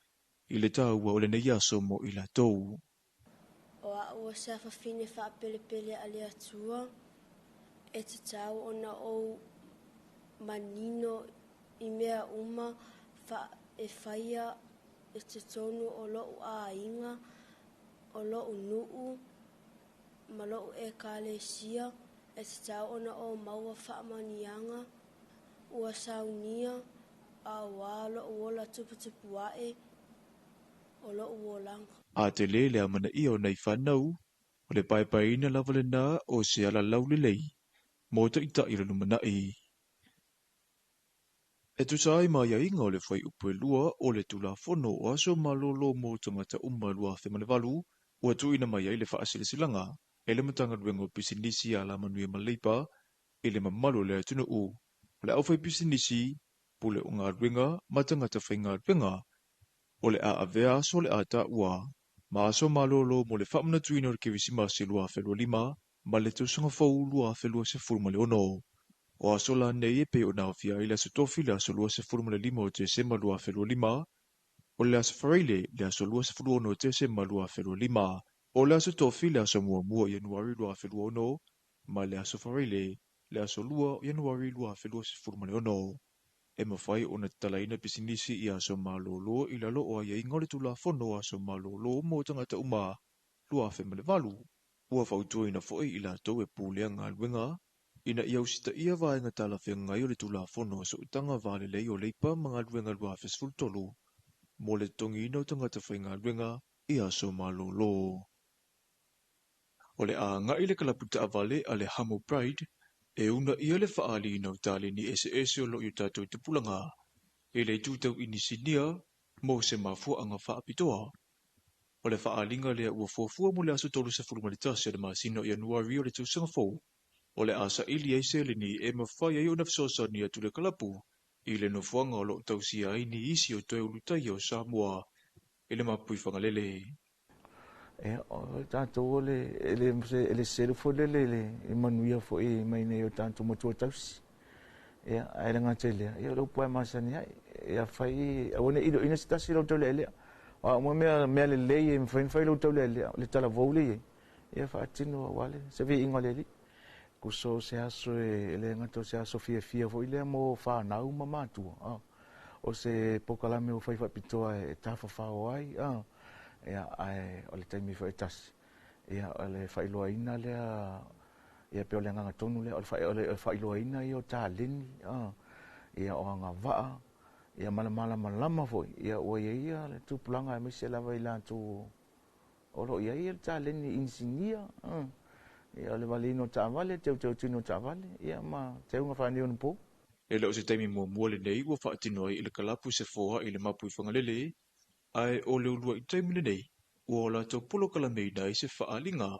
I le tāua o le nei aso mo I la tou. O a ua sa whawhine wha pele a le atua e te tau ona o manino I mea uma wha e whaia e te tonu o loo a inga o loo nuu ma loo e kālesia e te tau ona o maua wha manianga ua saunia a walo uola tuputupu wae o lo uolanga. A te lele a mana ia o nei whanau, o le paipaina lawale nā o se ala laulelei, mō ta ita I ranu manai. E tu sai mai ai ngā le whai upe lua o le tula whono o aso malolo mō tangata umalua whemane walu, ua tu ina mai ai le whaasilisilanga, e le matanga ruengo pisinisi a la manui maleipa, e le mamalu le tunu u, le au whai pisinisi, pule o ngā ruenga, matangata whai ngā ruenga, o le a avea so le a ta ua, ma aso malolo mo le whamana tuina o le kevisima se lua whelua lima, ma le tausanga whau lua whelua se furuma le ono. O aso la nei e pe o nao fia i le aso tofi le aso lua se furuma le lima o te sema lua whelua lima, o le aso whareile le aso lua se furua ono o te sema lua whelua lima, o le aso tofi le aso mua mua Januari lua whelua ono, ma le aso whareile le aso lua Januari lua whelua se furuma le ono. E mawhai o na talaina pisinisi i aso malolo i lalo o ai ngole tula whono aso malolo mo tangata uma lua whemale walu. Ua whautua ina foi i la tau e pūlea ngā luenga, ina iau sita ia vaenga tala whengai o le tula whono so utanga vale lei o leipa mga luenga lua fesful tolu, mo le tongi ina o tangata whainga luenga i aso malolo. O le a ngai le kalaputa avale a le Hamo Pride, e una ia le whaali ina utale ni ese o lo i tātou te pulanga, e le tūtau inisinia mo se mafua anga whaapitoa. O le whaalinga lea ua fuafua mo le aso tolu se furumaritasi a le masino i Januari o le tūsanga fau. O le asa ili eise le ni e mawhai ai o nafsosa ni atu le kalapu, i le nofuanga o lo tausia ai ni isi o toe ulutai o Samoa, e le mapui whangalele. E o tātou le selu fo le manuia fo e mai nei o tātou matua tausi. E a le ngā lea, e o lau puai masani ai, e a whai, a wane ilo ina sitasi lau tau le lea. O mo mea le lei e mwhainwhai lau tau le lea, le tala voule e. E a wha atino a wale, se vi inga le li. Kuso se aso e le ngato se aso fia fo ile mo whanau ma mātua. O se pokalame o whaiwha pitoa e tāwha whao ai. Ia o le taimi fo e tasi. Ia o le whailoa ina lea, ia peo le nganga tonu lea, o le whailoa ina i o tā leni. Ia o anga waa, ia malama fo. Ia o ia le tūpulanga e mese lava i lātu. O lo ia le tā leni insinia. Ia le valino tāwale, teu tino tāwale. Ia ma teu ngā whaneo npo. E leo se taimi mua le nei, ua whaatino ai i le kalapu se foa i le mapui whangalele. Ai o leo lua i taimine nei, ua o la tau polo kalamei nai se whaalinga,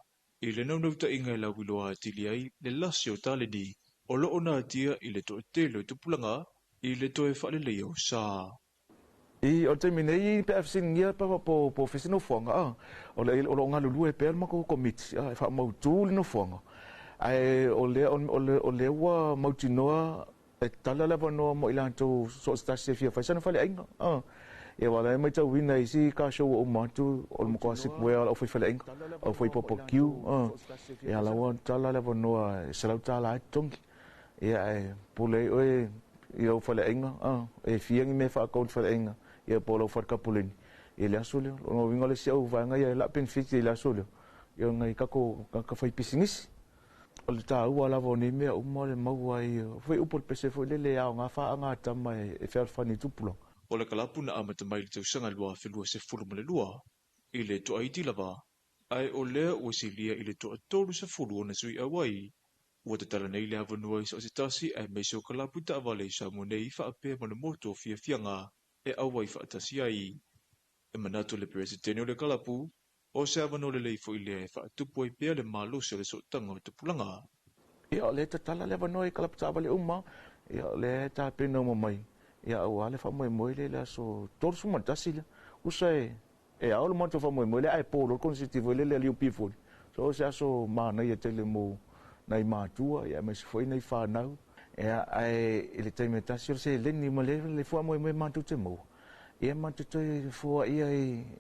i le naunauta inga i la wiloa atili ai le lasi o tale ni, o loo na atia i le toe telo i tupulanga, i le toe whaalelei au saa. I o taimine i pe afsin ngia pa po fesino fuanga, o lo ngā lulu e pēr mako komiti, e wha mautu li no fuanga. Ai o le ua mautinoa, e tala lewa noa mo ilantou so stasi e fia whaisana whale ainga. E wala e mai tau wina i si ka show o matu o mo kwa sip wea o foi fale inga o foi popo kiu e ala wa tala le vonoa e salau tala ai tongi e ai pule o e o fale inga e fiangi me fa account fale inga e polo for kapulini e le asule o winga le sia o vanga e la pen fit e le asule e ngai ka foi pisingis o le ta u ala voni me o mo le mau ai foi upol pese foi le a nga fa nga tama e fer fani tupulo. O le kalapu na amata mai le tausanga lua whelua se furuma le lua, i le toa iti lava, ai o lea ua silia i le toa tolu se furua na sui awai, ua te tala nei le avanua i sa se tasi ai meise o kalapu ta avale i sa mo nei whaapea mana moto fia fianga e awai whaatasi ai. E manato le presidente o le kalapu, o se avanua le leifo i le whaatupu ai pea le malo se le sotanga o te pulanga. Ia le tala le avanua i kalapu ta avale uma, ia le ta pena o mai. Ia o ale fa moi le so torso matasi le usai e ao le moto fa moi le ai polo consitivo le liu pifol so se aso mana ia tele mo nai matua ia me se foi nei fa nau e ai ele time tasio se le ni le fo moi matu te mo ia matu te fo ia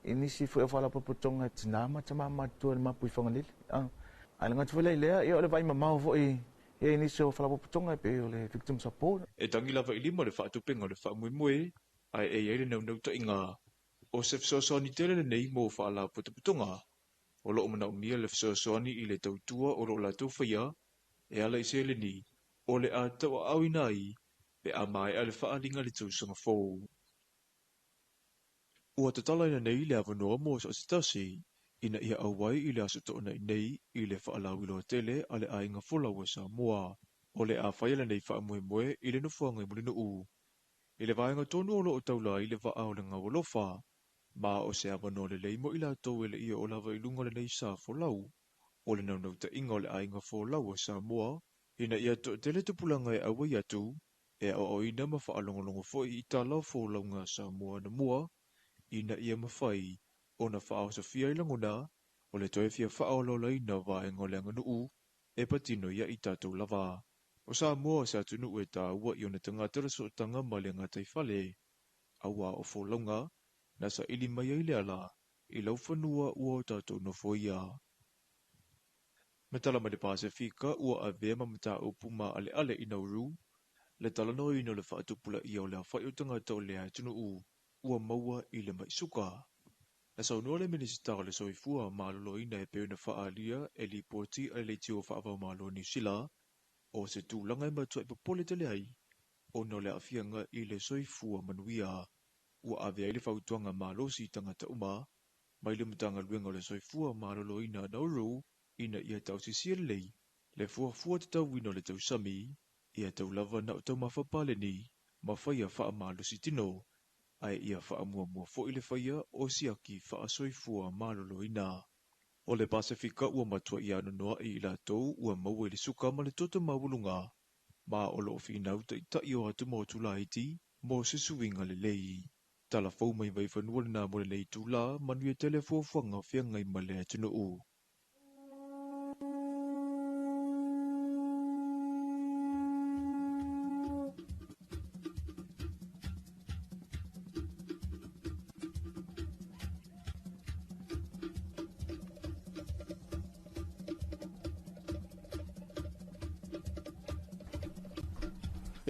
inisi fo fa la popotonga tina ma matu le mapu fangalil ala ngat fo le ia le vai mama fo e ni so fala potonga pe le victim support e tangi lava i lima le whaatupenga le whaamue ai e le nau ta inga o se fsosoani tele le nei mo whaala putuputonga o lo mana umia le fsosoani i le tautua o lo la tau whaia e ala i se le ni o le a tau awina i pe a mai ale whaalinga le tausanga fau. Ua tatala ina nei le avanoa mo sa sitasi ina ia awai i le aso toona nei i le whaalawilo tele ale a inga fola ua Samoa o le a whaiala nei whaamuemoe i le nufuanga i mulino u. I le vaenga tonu o loo taula i le vaa o le ngawalofa. Ma o se avano le leimo i la tau ele ia o lava ilunga le nei sa folau. O le naunau ta inga o le ainga folau o Samoa. Ina ia to tele tupulanga e awa iatu. E o ina mawhaalongolongo foi i ta lau folau ngā Samoa na mua. Ina ia mawhai. O na whaao sa fia ilangona. O le toe fia whaao lola ina vaenga o le anganuu. E patino ia i tātou lava. O Samoa sa tunu e tā ua i o na tangata raso tanga ma le ngatai fale. Awa o folaunga. Nasa ili mai ai le ala, i lau whanua ua o tātou no foia. Metala ma le Pasifika ua a vea mamata upu ma ale ale i Nauru, le tala no ino le whaatupula i au lea whai o tangata o lea tunu ua maua i le maisuka. Nasa unua le minisitara le soifua ma alolo ina e peo na whaalia e li poti a le tio whaavau malo New Zealand, o se tūlanga e matua i papole tele ai, o no le afianga i le soifua manuia. Ua ave ai le whautuanga malosi tangata uma, mai le mutanga luenga le soifua malolo ina Nauru, ina ia tau sisir lei, le fuafua te tau wino le tau sami, ia tau lava na o tau mawhapale ni, mawhaia wha malosi tino, ai ia wha mua fo i le whaia o siaki wha soifua malolo ina. O le Pasifika ua matua i anu noa i la tau ua maua i le suka ma le tota mawulunga, ma o lo finau ta i o atu mo tula iti, mo se suinga le lei. Tala fau mai vai whanua na mo le nei tula, manu e tele fuafanga fia ngai male atino u.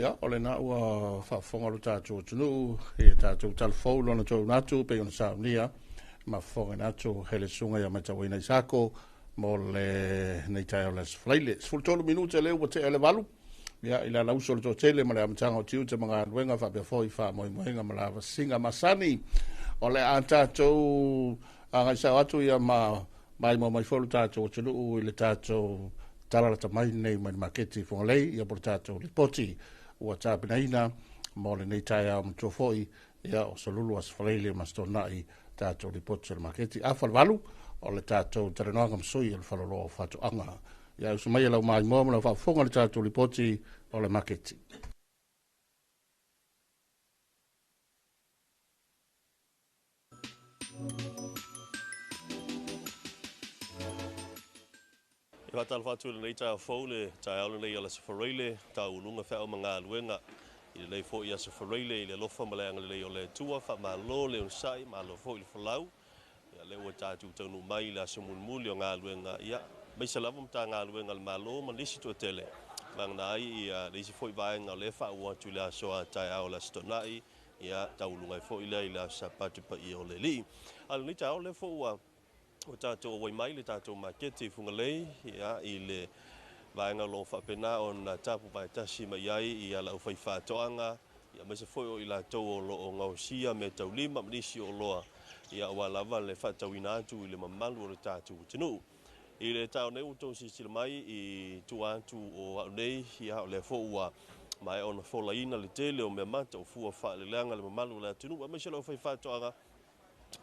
Ia, o le na ua whaafonga lo tātou tunu, e tātou talfou lona tau natu, pe ona saunia, ma whafonga natu, hele sunga ia mai tau ina isako, mo le nei tai o les flaile. Sfultolo minute leo, wa te ele walu, ia, ila la uso le tō tele, ma le amatanga o tiu te mga anuenga, whapia foi, wha moi moenga, ma la singa masani, o le a tātou, a ngai sau atu ia mai mai folu tātou tunu, i le tātou talarata mai nei mai maketi fongalei, ia por tātou le poti, ua tāpina ina, mo le nei tai au mtofoi, ia o salulu as whaleile mas tonai tātou li poti le maketi. A whalwalu, o le tātou tarenoanga msui al whalolo o whatu anga. Ia usu mai lau mai mōma lau whafonga le tātou li poti o le maketi. E whatal whatu le nei tai au fau le tai au nei ala safareile, tau ulunga whao mga luenga, i le fo i a safareile, i le lofa maleanga le o le tua, wha ma lo le unsai, ma lo fo i le whalau, ia le ua tātu taunu mai le asamun muli o ngā luenga, ia, mai sa lava mta ngā luenga le ma lo, ma nisi tua tele, mang nai i le isi fo i vaenga le wha ua tu le asoa tai au la stonai, ia tau ulunga i fo i le sa patu pa i o le li. Alu ni tau le fo ua, o tātou wai mai le tātou maketi fungalei, ia, i le vaenga lo whapena o na tapu pai tasi mai ai i ala ufai whātoanga, ia mai se foi o i la tau o lo o ngausia me tau lima manisi o loa, ia o lava le whatau ina atu i le mamalu o le tātou tinu. I le tau nei utou si sila mai i tu atu o au nei, ia o le fo ua mai o na fola ina le tele o mea mata o fua wha le leanga le mamalu o le tinu, mai se la ufai whātoanga,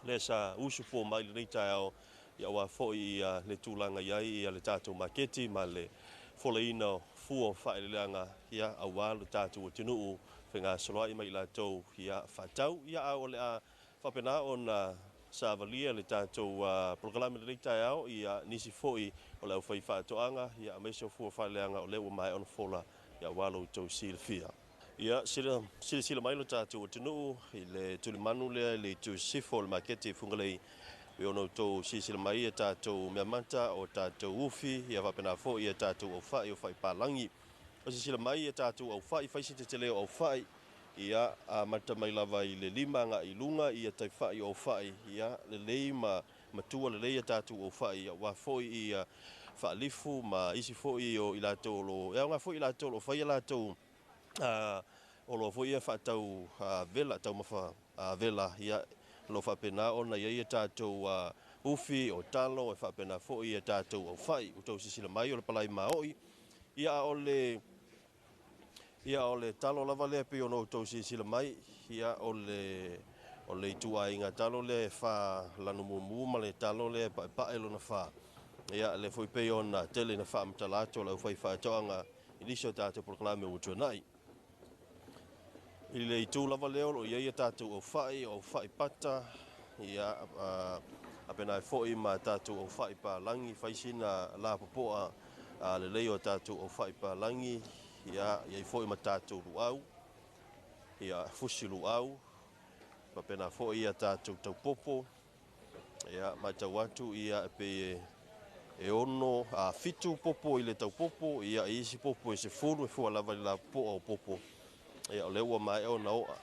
le sa usu fo mai le reitai au, ia wa fo i le tūlanga iai i le tātou maketi ma le foleina fua whaelanga ia a wā le tātou o tinuu whenga soloa i mai la tau ia whatau ia au le a whapena o na sāvalia le tātou proklame le reitai au ia nisi fo i o le au whai whātoanga ia a meisio fua whaeleanga o lewa mai on fola ia wālo tau silfia. Ia, sila mai lo tātou o tinuu i le tulimanu le tu sifo le maketi fungalei e ono tō sisila mai e tātou mea manta o tātou ufi, ia whapena fo i e tātou au whai o whai pālangi. O sisila mai e tātou au whai, whai sita te leo au whai, ia a mata mai lava i le lima ngā i lunga, ia tai whai au whai, ia le lei matua le lei e tātou au whai, ia wā fo i whaalifu, ma isi fo i o i lātou lo, ia ngā fo i lātou lo whai a lātou, o lo fo i a whātau vela, tau mawha vela, ia lo whapena o na ia tātou ufi o talo e whapena fo i tātou au whai. O tau sisila mai o le palai maoi. Ia o le Ia o le talo lava lea pe ono tau sila mai, ia o le itua inga talo le fa lanu mumu ma le talo le pa elo na fa. Ia le foi pe ona tele na fa mtalato la foi fa toanga ilisio tatu proklame utu nai. I le itu lava leo lo ia tatu o fai pata, ia apena foi ma tatu o fai pa langi faisina la popoa le leo tatu o fai pa langi, ia foi ma tatu luau, ia fusi luau, apena foi ia tatu tau popo, ia ma tau atu ia pe e ono a fitu popo i le tau popo, ia isi popo i se furu e fua lava la poa o popo. Ia o leua mai o na oa.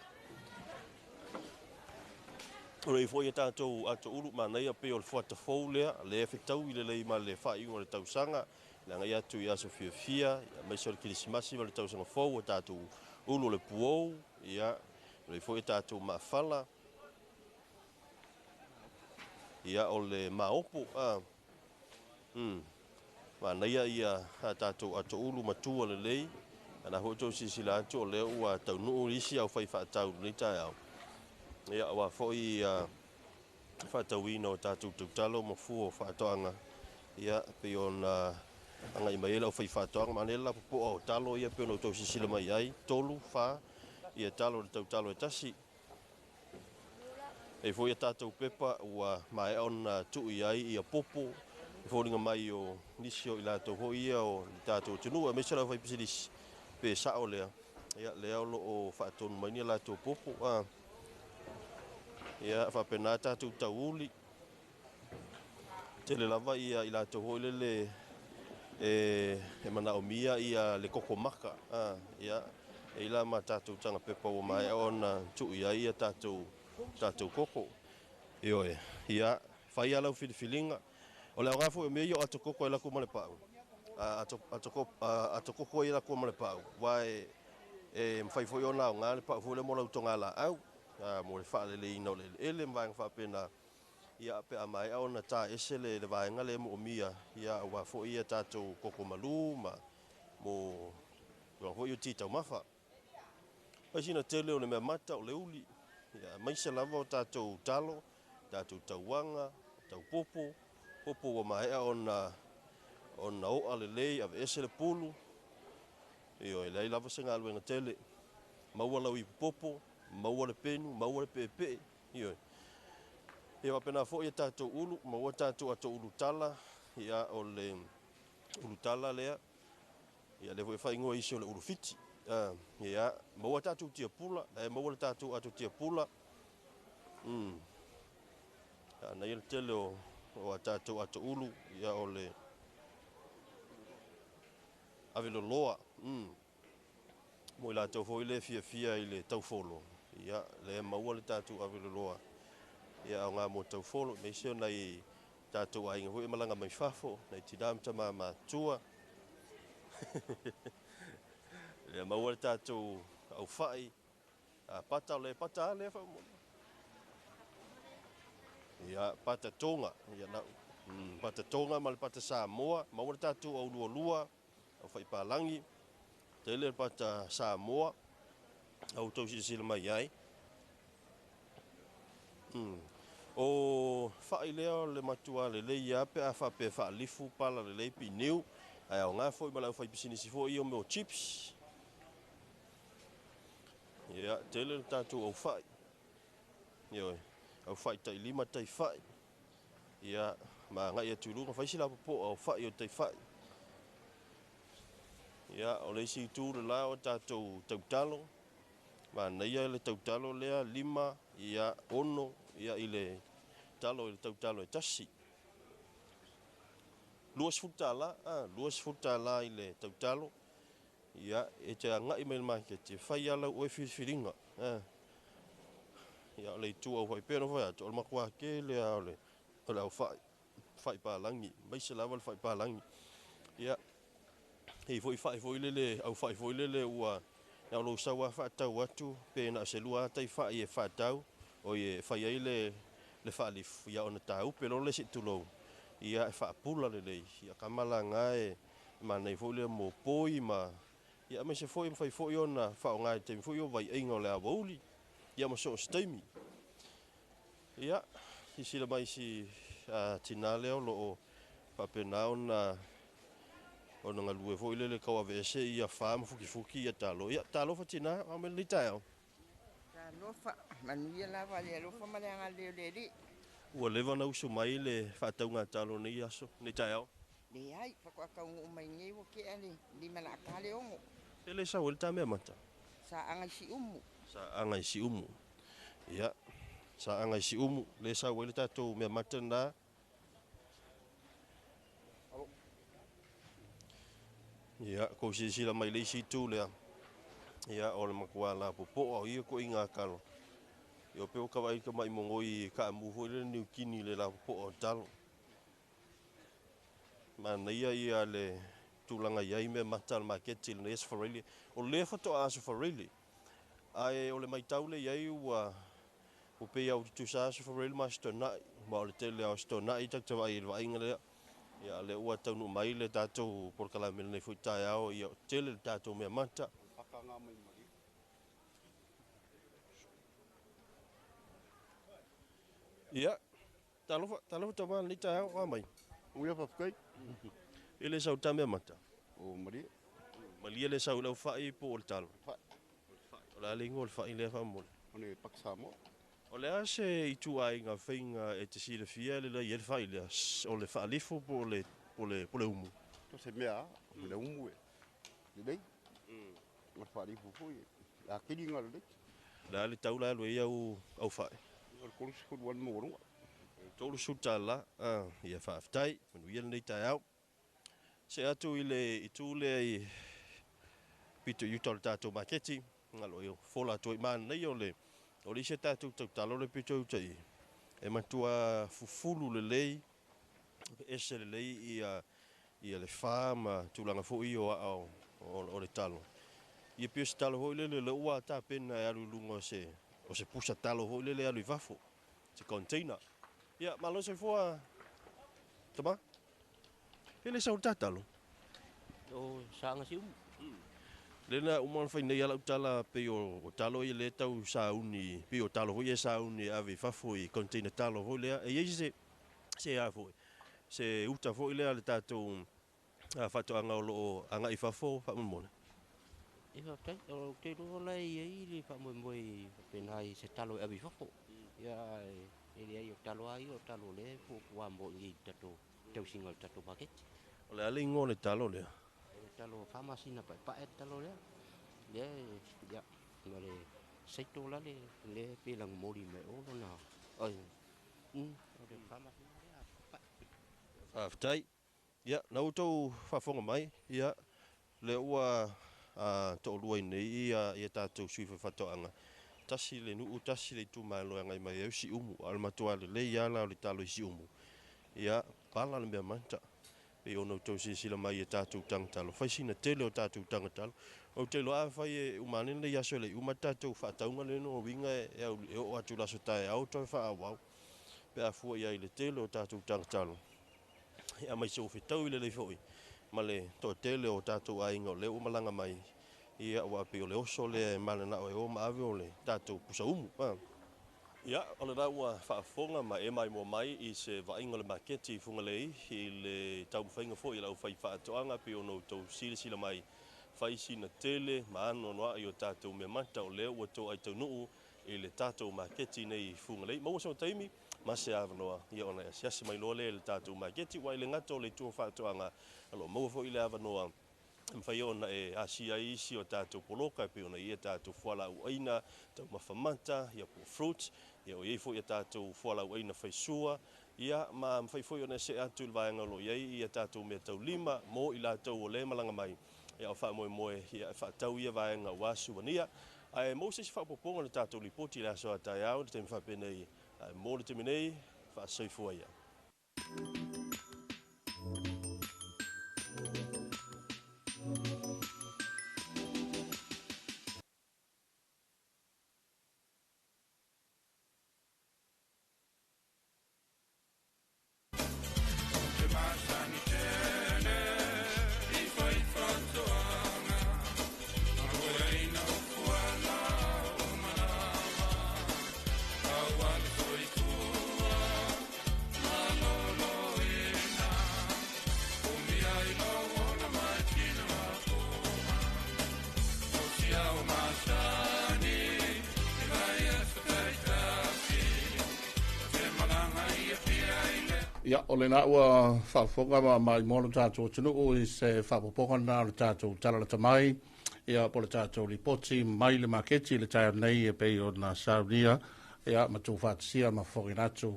O rei foi e tātou ato uru manai a pe o le fuata fou lea, le efektau i le lei ma le whai ingo le tausanga, le ngai atu i aso fia, mai so le kirisimasi ma le tausanga fou, o tātou ulu le puou, ia, rei foi e tātou mawhala, ia o le maopo, manai a ia tātou ato ulu matua le lei, ana hoto sila atu o leo ua tau nuu isi au whai whaatau ni tai au. Ia wa foi whaatau ina o tātou tautalo ma fu o whaatoanga. Ia pe ona anga i maela o whai whaatoanga manela popo o talo ia pe ona tau sila mai ai. Tolu wha ia talo le tautalo e tasi. E foi a tātou pepa ua mai ona tu i ai ia popo. E fōringa mai o nisio i lātou ho ia o tātou tunua. Mesara whai pisidisi. Pe sao lea, ia lea o loo whaatonu mai ni la tō popo, ia whapena tātou tau uli. Te le lava ia i la tō hoi lele e mana o mia ia le koko maka, ia e ila ma tātou tanga pepa o mai o na tu ia ia tātou koko. Ioe, ia whai alau whiliwhilinga, o leo ngāfu e mea i o ato koko e la kumale pāu. Ato koko i la kua male pau. Wai e mwhai foi ona o ngā le pau fule mo lau tonga la au. Mo le whaale le ina o le ele mwanga whapena. Ia pe a mai au na tā ese le vaenga le mo o mia. Ia wa fo ia tātou koko malu ma mo fo i o titau mawha. Paisina tele o le mea mata o le uli. Ia maise lava o tātou talo, tātou tauanga, tau popo. Popo wa mai au na o na oa le lei ave ese le pulu. Io e lei lava se ngā luenga tele. Maua lau i popo, maua le penu, maua le pepe. Io e wapena fo i tātou ulu, maua tātou ato ulu tala. Ia o le ulu tala lea. Ia le fo e whaingoa isi o le ulu fiti. Ia maua tātou tia pula, maua le tātou ato tia pula. Na ia le tele o tātou ato ulu, ia o le ave lo loa, mo i la tau foi le fia i le tau folo. Ia, le maua le tātou ave lo loa. Ia au ngā mo tau folo, me seo nei tātou a inga hui malanga mai fafo, nei tidamta ma tua. Le maua le tātou au whai, pata le pata le wha mo. Ia, pata tonga, ia nau. Pata tonga ma le pata Samoa, maua le tātou au lua. O whai pālangi, te le pata Samoa, au tau sila mai ai. O whai leo le matua le lei ape a whape wha lifu pala le lei pi niu, ai au ngā fwoi malau whai pisinisi fwoi o meo chips. Ia, te le tātou au whai. Ioi, au whai tai lima tai whai. Ia, ma ngai atu lunga whai sila popo au whai o tai whai. Ia, o le isi tū le la o tātou tautalo. Ma neia le tautalo lea lima, ia ono, ia i le talo i le tautalo e tasi. Luas futa la i le tautalo. Ia, e te ngai mai mai ke te whai ala ue whiringa. Ia, o le tū au whai pēno whai ato, o le makua ke lea o le au whai pālangi. Maise lawa le whai pālangi. Ia, hei foi lele au foi lele ua na lo sawa fa tau atu pe na se lua tai fa e fa tau o e fa ia le fa li ia ona tau pe lo le si tulo ia fa pula le ia kamala nga e ma nei foi le mo poi ma Ia mai se foi mfai foi ona fa nga te foi o vai ingo le avoli. Ia mo so steamy. Ia si la mai si tinale o lo pa pena ona ona ngalue foi le ka wa vese ia fam fuki ia talo fa tina a me litao. Talo fa manuia la vale lo fa male nga le. Ua leva na uso mai le fa taunga talo nei aso ni tao. Le ai fa kwa ka o mai ngai wo ke ani di mana ka le ongo. Ele sa wel tame mata. Sa anga si umu. Sa anga si umu. Ia. Sa anga si umu le sa wel ta to me mata na. Ia ko si la mai le si tu le. Ia o le makua la popo o ia ko inga kalo. Yo pe o ka vai ka mai mongoi ka mu ho le New Guinea le la popo o talo. Mana ia le tulanga ia me matal market le Esfarili o le foto a Esfarili ai o le mai taule ia ua o pe au tu sa Esfarili mastona ma le tele au stona i tak vai va ingale ia le ua tau mai le tato por kala mel nei futa ia ia tele tato me mata akanga mai mai ia talo tama ni ta wa mai uia pa kai ele sa tame mata o mari malia le sa ulau fai po o talo o la lingo o fai le fa mo one paksamo o le ase i tu ai nga fainga e te sile fia le ia fai le o le fa lifo po le umu to se mea le umu e le ma fa lifo foi a kiri nga le la le taula lo ia au fai o ko su wan mo ro tolu sutala ia fa aftai manu ia nei tai se atu i tule i pito yutol tato maketi ngalo yo fola to man nei ole o se tato talo le pito tai e matua fufulu le lei ese le lei ia le fama tulanga fo io o le talo ia pio talo ho le ua ta pena ya lungo se o se pusa talo ho le alu vafo se container ia malo se foa tama ele sa talo o sanga si lena umon fa nei ala utala pe o talo i le tau sa uni pe o talo ho sa uni ave fafo i container talo ho le e se a fo se uta fo ile ale tato a fato anga lo anga i fafo fa mon e fa tai o te ro la i le fa mo penai se talo ave fafo ia ele ai o talo le fu wa mo i tato tau singa tato paket o le ale ngone talo le talo famasi na pa et talo le ya no le seito la le pelang mori me o na ai o le famasi fa tai ya na uto fa fonga mai ya le ua to luai nei ia tato sui fa to anga tasi le nu tasi le tu mai lo ngai mai si umu al matua le ia la le talo si umu ia pala le manta e ono to si la mai tatu tang talo fa sina tele o tatu tang talo o te lo a fa e umane le ia so le uma tatu fa taunga le no winga e o atu la so tai auto fa wa pe a fu ia le tele o tatu tang talo ia mai so fitau le foi male to tele o tatu ainga le umalanga mai ia wa pe le oso le malana o ma ave le tato pusa umu ia ona da wa fa fonga ma e mai mo mai i se va inga le market funga le i le tau fainga fo i la fa fa toanga pe ono to sila mai fa sina tele ma no no i o tato me mata o le o to ai to no i le tato market nei funga le mo so taimi ma se ave no ia ona se mai lo le tato market wa le ngato le to fa toanga alo mo fo i le ave no mfaiona e asia isi o tato poloka pe ona ia tato foala uaina tau mafamata ia po fruit ia o ifo ia tato foala uaina faisua ia ma mfaifoi ona se atu vaenga lo ia tato me tau lima mo ila tau o le malanga mai ia o fa moe ia fa tau ia vaenga wasuania ai Moses fa poponga le tato lipoti la so ata ia o te mfa penei mo le temenei fa soifua ia Ia, o le na ua whaafonga mai mono tātou tunu o i se whaapoponga nā le tātou talala tamai. Ia, po le tātou li poti mai le maketi le tāia nei e pei o na saunia. Ia, ma tū whaatisia ma whongi natu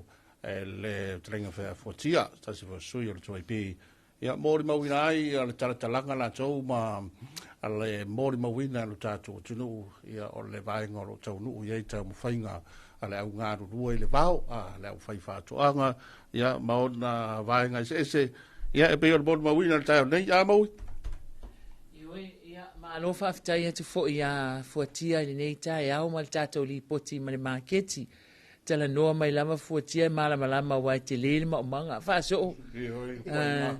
le talenga whea fuatia. Tasi fo sui o le tuai pi. Ia, mōri mawina ai, le talatalanga la tau ma le mōri mawina le tātou tunu. Ia, o le vaenga o tau nuu iei tau mawhainga. Ale au ngaru rua i le vau, ale au whai whātuanga, ia, mao na vaenga ese, ia, e peo le bodu mawina le taio nei, ia, maui? Ioi, ia, ma alo whaafitai atu fo i a fuatia i nei tae au ma le tātou li poti ma le maketi, tala noa mai lama fuatia malama lama wai te lele ma umanga, whaaso. Ioi,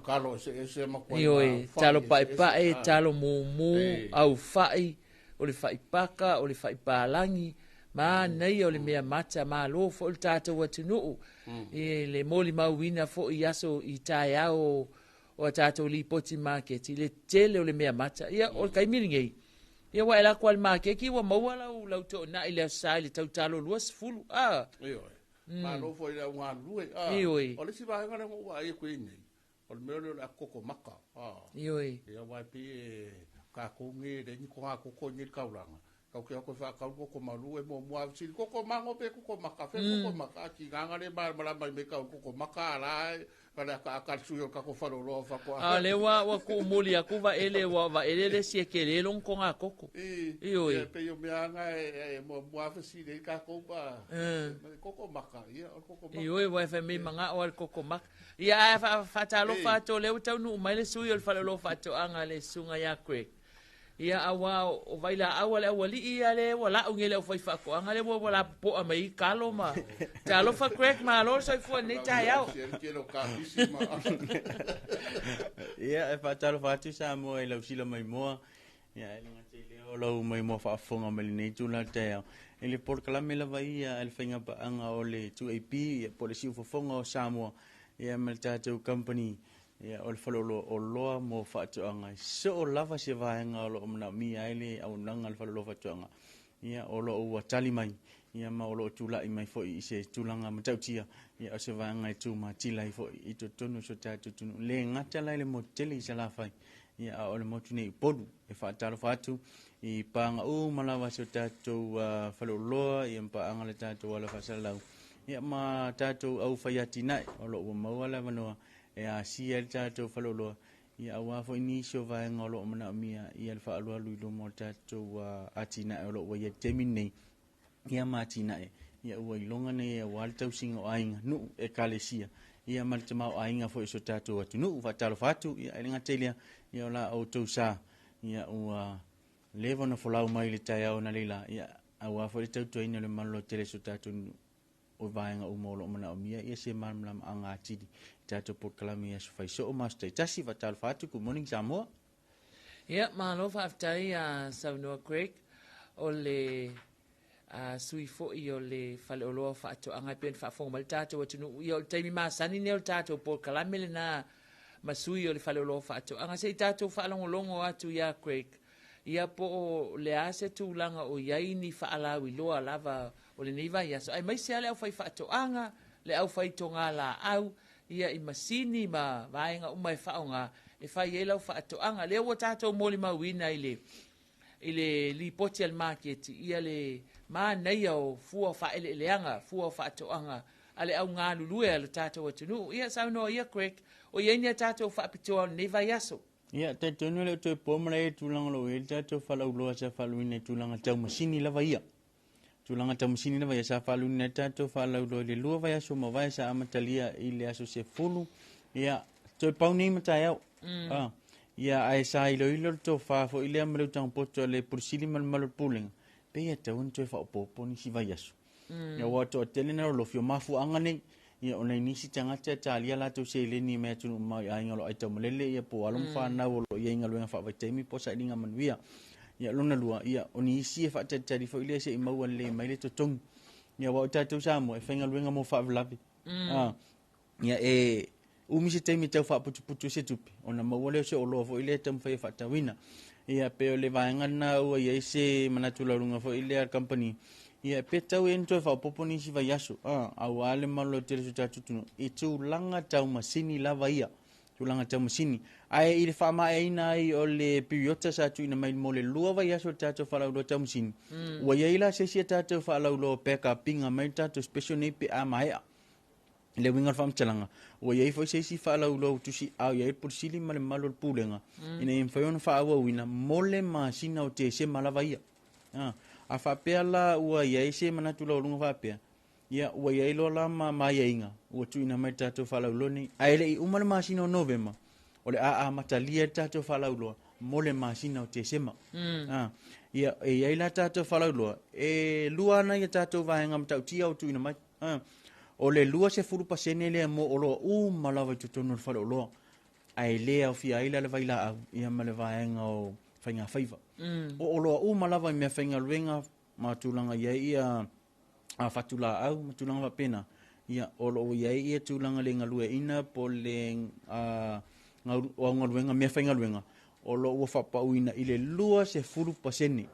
kalo ese makwai. Ioi, talo pai, talo mumu, au whai, o le whai paka, o le whai pālangi, ma nei o le mea mata ma lo fo le tātou atu nuu e le moli mauina fo i aso i tae au o tātou li poti market i le tele o le mea mata ia o le kaimiringei ia wa ela kwa le makeki wa mauala u lau to na i le asai le tau talo luas fulu ma lo fo i le unga lue o le si vahenga le ngua i kui nei o le meo le koko maka ia wai pi ka kungi le ni koha koko ni kaulanga kau ke ko fa kau ko malu e mo si ko mango pe ko maka fe ko maka ki ganga le ba mai me kau ko maka la para ka suyo ka ko fa lo fa ko ale wa ko muli aku va ele le si ke le long ko nga koko e pe yo me anga e mo si le ka ko ba ko maka ia ko maka e wa fa me manga o ko maka ia fa talo fa to le utau nu mai le suyo fa lo fa to anga le sunga ya creek ia awa o vai la awale awali ia le wala ungele o foi fa ko angale mo wala po mai kalo ma talo fa crack ma lo so fu ni ta yao ia e fa talo fa tu sa mo e lo silo mai mo ia e ngati le o lo mai mo fa fonga mai nei tu la te ele por kala me la vai el fenga pa anga o le tu ap ia por si fo fonga o sa mo ia mal tatu company ia o le falolo o loa mo whaatuanga so o lava se vaenga o lo omna mi aile au nanga le falolo whaatuanga ia o lo ua tali mai ia ma o lo tula i mai fo i se tulanga matautia ia o se vaenga i tu ma tila i fo i to tonu so tatu tunu le ngata lai le motele i se la fai ia o le motune i podu e whaatalo whaatu i panga u malawa so tatu faloloa i mpaanga le tatu wala whasalau ia ma tatu au whaiati nai o lo ua mauala manoa e a sia le tātou whaloloa i a wafo inisio vaenga o lo mana mia i al whaalua luilo mo tātou atina e o lo ua ia temin nei i a mātina e i a ua ilonga nei e wale tau singa o ainga nu e kale sia i a malta mau ainga fo iso tātou atu nu whatalo whatu i a ilinga telia i a la au tau sa i a ua lewa na whalau mai le tai au na leila i a wafo le tautua ina le malo tele so tātou o vaenga umolo mana o mia ia se mamlam anga tidi tato por kalami ya sufai so mas tai tasi vatal fatu good morning Samoa ia malo faftai a Saunoa Creek o le sui fo i o le fale o loa fatu anga pen fa fo mal tato watu i o taimi masani ne o tato por kalami le na masui o le fale o loa fatu anga se tato fa longo atu ya Creek ia po le ase tu langa o yaini fa ala wi loa lava o le niva ia so ai mai se ale au fai fato anga le au fai tonga la au ia i masini ma vaenga umai faonga e fai e lau fato anga le o tato moli mawina ile li poti al market ia le ma nei au fua fa ele leanga fua fato anga ale au nga lulue al tato watunu ia Saunoa ia Creek o ia ni tato fa pito niva yaso ia te tonu le to pomre tulanga lo el tato fa lo lo sa fa luine tulanga tau masini lava ia tulanga tau masini lava ia sa fa luine tato fa lo lo le lua vai so mo vai sa amatalia ile aso se fulu ia to pauni mata ia ia ai sa ilo to fa fo ile amru tang poto le pursili mal mal puling pe ia te un to fa popo ni si vai aso ia wa to telena lo fio mafu angane ia ona inisi tanga talia la to se le ni me tu mai ai ngalo ai to molele ia po alum fa na lo ia ngalo fa vai temi po sa linga manuia ia lona lua ia oni isi fa tali fo ile se mau le mai le to tong ia wa ta to sa mo e fenga luenga mo fa vlavi ia e umi se temi te fa putu se tupi ona mau le se o lo fo ile tam fa ta wina ia pe le vaenga na o ia se manatula lunga fo ile company ia pe tau e ntoe whaopoponi si vai aso au ale malo tere su tatu tunu i tu langa tau masini lava ia tu langa tau masini ai i le whama e ina ai o le periota sa tu ina mai mo le lua vai aso tatu whalau tau masini ua iaila se sia tatu whalau lo peka pinga mai tatu special nei pe a maea le winga fam chalanga o ye foi se si fa la ulo tu si au ye por sili male malo pulenga ina im foi on fa wa wina mole ma sina o te se mala vaia a fa pela o ye se mana tu lo lunga fa pe ya o ye lo la ma ye inga o tu ina mai tatu fa la ulo ni ai le umal ma sina o novema o le a matalia tatu fa la ulo mole ma sina o te se ma ya ye la tatu fa la ulo e luana ye tatu va nga mta tia o tu ina mai o le lua se furu pasene le mo o lo malawa tutono le falo lo ai le au fi ai le vaila au ia male vaenga o fainga faiva o lo malawa me fainga luenga matulanga ia a fatula au matulanga pena ia o lo ia tulanga le ngalue ina po le o ngaluenga me fainga luenga o lo o fapauina ile lua se furu pasene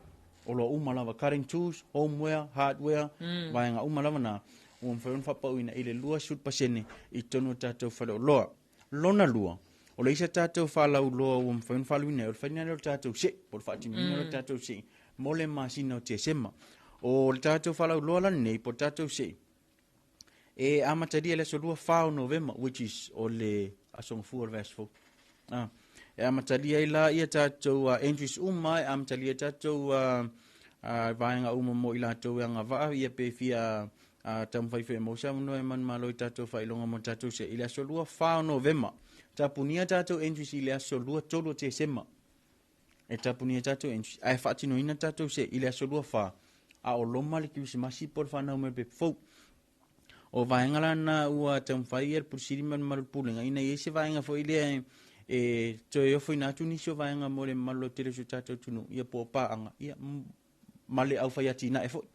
o lo malawa cutting tools homeware hardware vaenga malawa na o mfaion fapauina ile lua sut pasene i tono tatou falo loa lona lua o le isa tatou falau loa o mfaion faluina o faina o tatou se por fatimina o tatou se mole masina o te sema o le tatou falau loa la nei por tatou se e amataria le so lua fao november which is o le asong fu verse 4 e amataria ila ia tatou entries umai amataria tatou vaenga mo ila tatou anga va ia pe fia tam fai fe mo sa no man malo tatou fai longa mo tatou se ila solua fa november tapunia tatou entry ila solua tolo te sema e tapunia tatou entry ai fatino ina tatou se ila solua fa a o loma le ki se masi por fa na me pe fo o vaenga na ua tam fai er por siriman mal pulenga ina yese vaenga fo ile e to yo foi na tu ni so vaenga mo le malo te su tatou tunu ia po pa anga ia male au fai atina e foi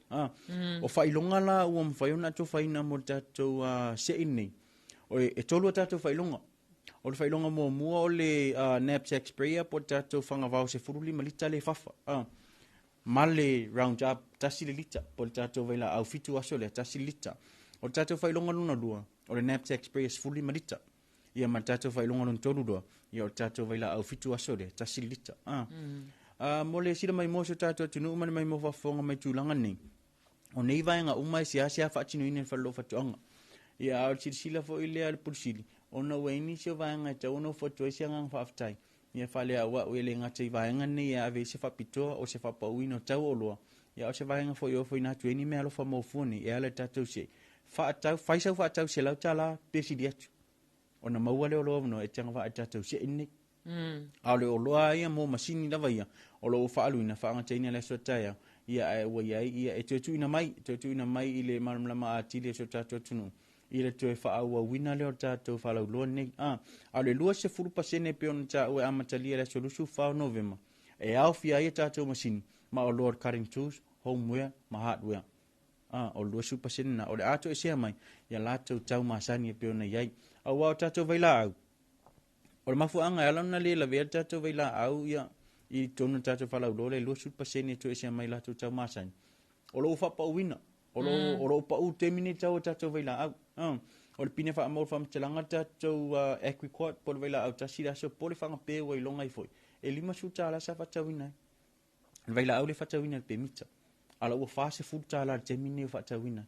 o fai longa la o fai ona to fai na mo tatou se ini o e tolu tatou fai longa o fai longa mo o le knapsack sprayer po tatou fanga vau se furuli malita le fafa male round up tasile lita po tatou vai la au fitu aso le tasile lita o tatou fai longa luna lua o le knapsack sprayer se furuli malita ia ma tatou fai longa luna tolu do ia o tatou vai la au fitu aso le tasile lita mole sila mai mo so tatou tunu man mai mo fa fonga mai tulanga ni o nei vai nga umai sia fa tinu ine fa lo fa tonga ia o sila fo ile al pulsili ona we ni so vai nga ta ono fo to sia nga fa aftai ia fa le wa we le nga te vai nga ni ia ave se fa pito o se fa pauino tau o lo ia o se vai nga fo yo fo ina tu ni me alo fa mo funi ia le tatou se fa tau fa tau se la tala pesidiatu ona maua le o lo no e tanga va tatou se ni ale o loa ia mo masini lava ia o lo faaluina faangatini le sotaia ia wa ia e tutu ina mai ile malama atile so tatu tunu ile to fa wa wina le tatu fa lo ne ale lua se fulu pasene pe on ta o amatalia le solusu fa november e au fia ia tatu masini ma o lord cutting tools homeware ma hardware o lua su pasene na o le ato e sia mai ia lato tau masani pe on ia au wa tatu vaila au o mafu anga ala na le la verta to vela au ia i tonu tatu fala lo le lo su pasene to ese mai la to tau masan o lo fa pa wina o lo pa u termine tatu vela au o le pine fa mo fam telanga tatu equiquot por vela au tasira so por fa pe o longa i foi e lima su tala sa fa tawina vela au le fa tawina pe mita ala o fa se fu tala termine fa tawina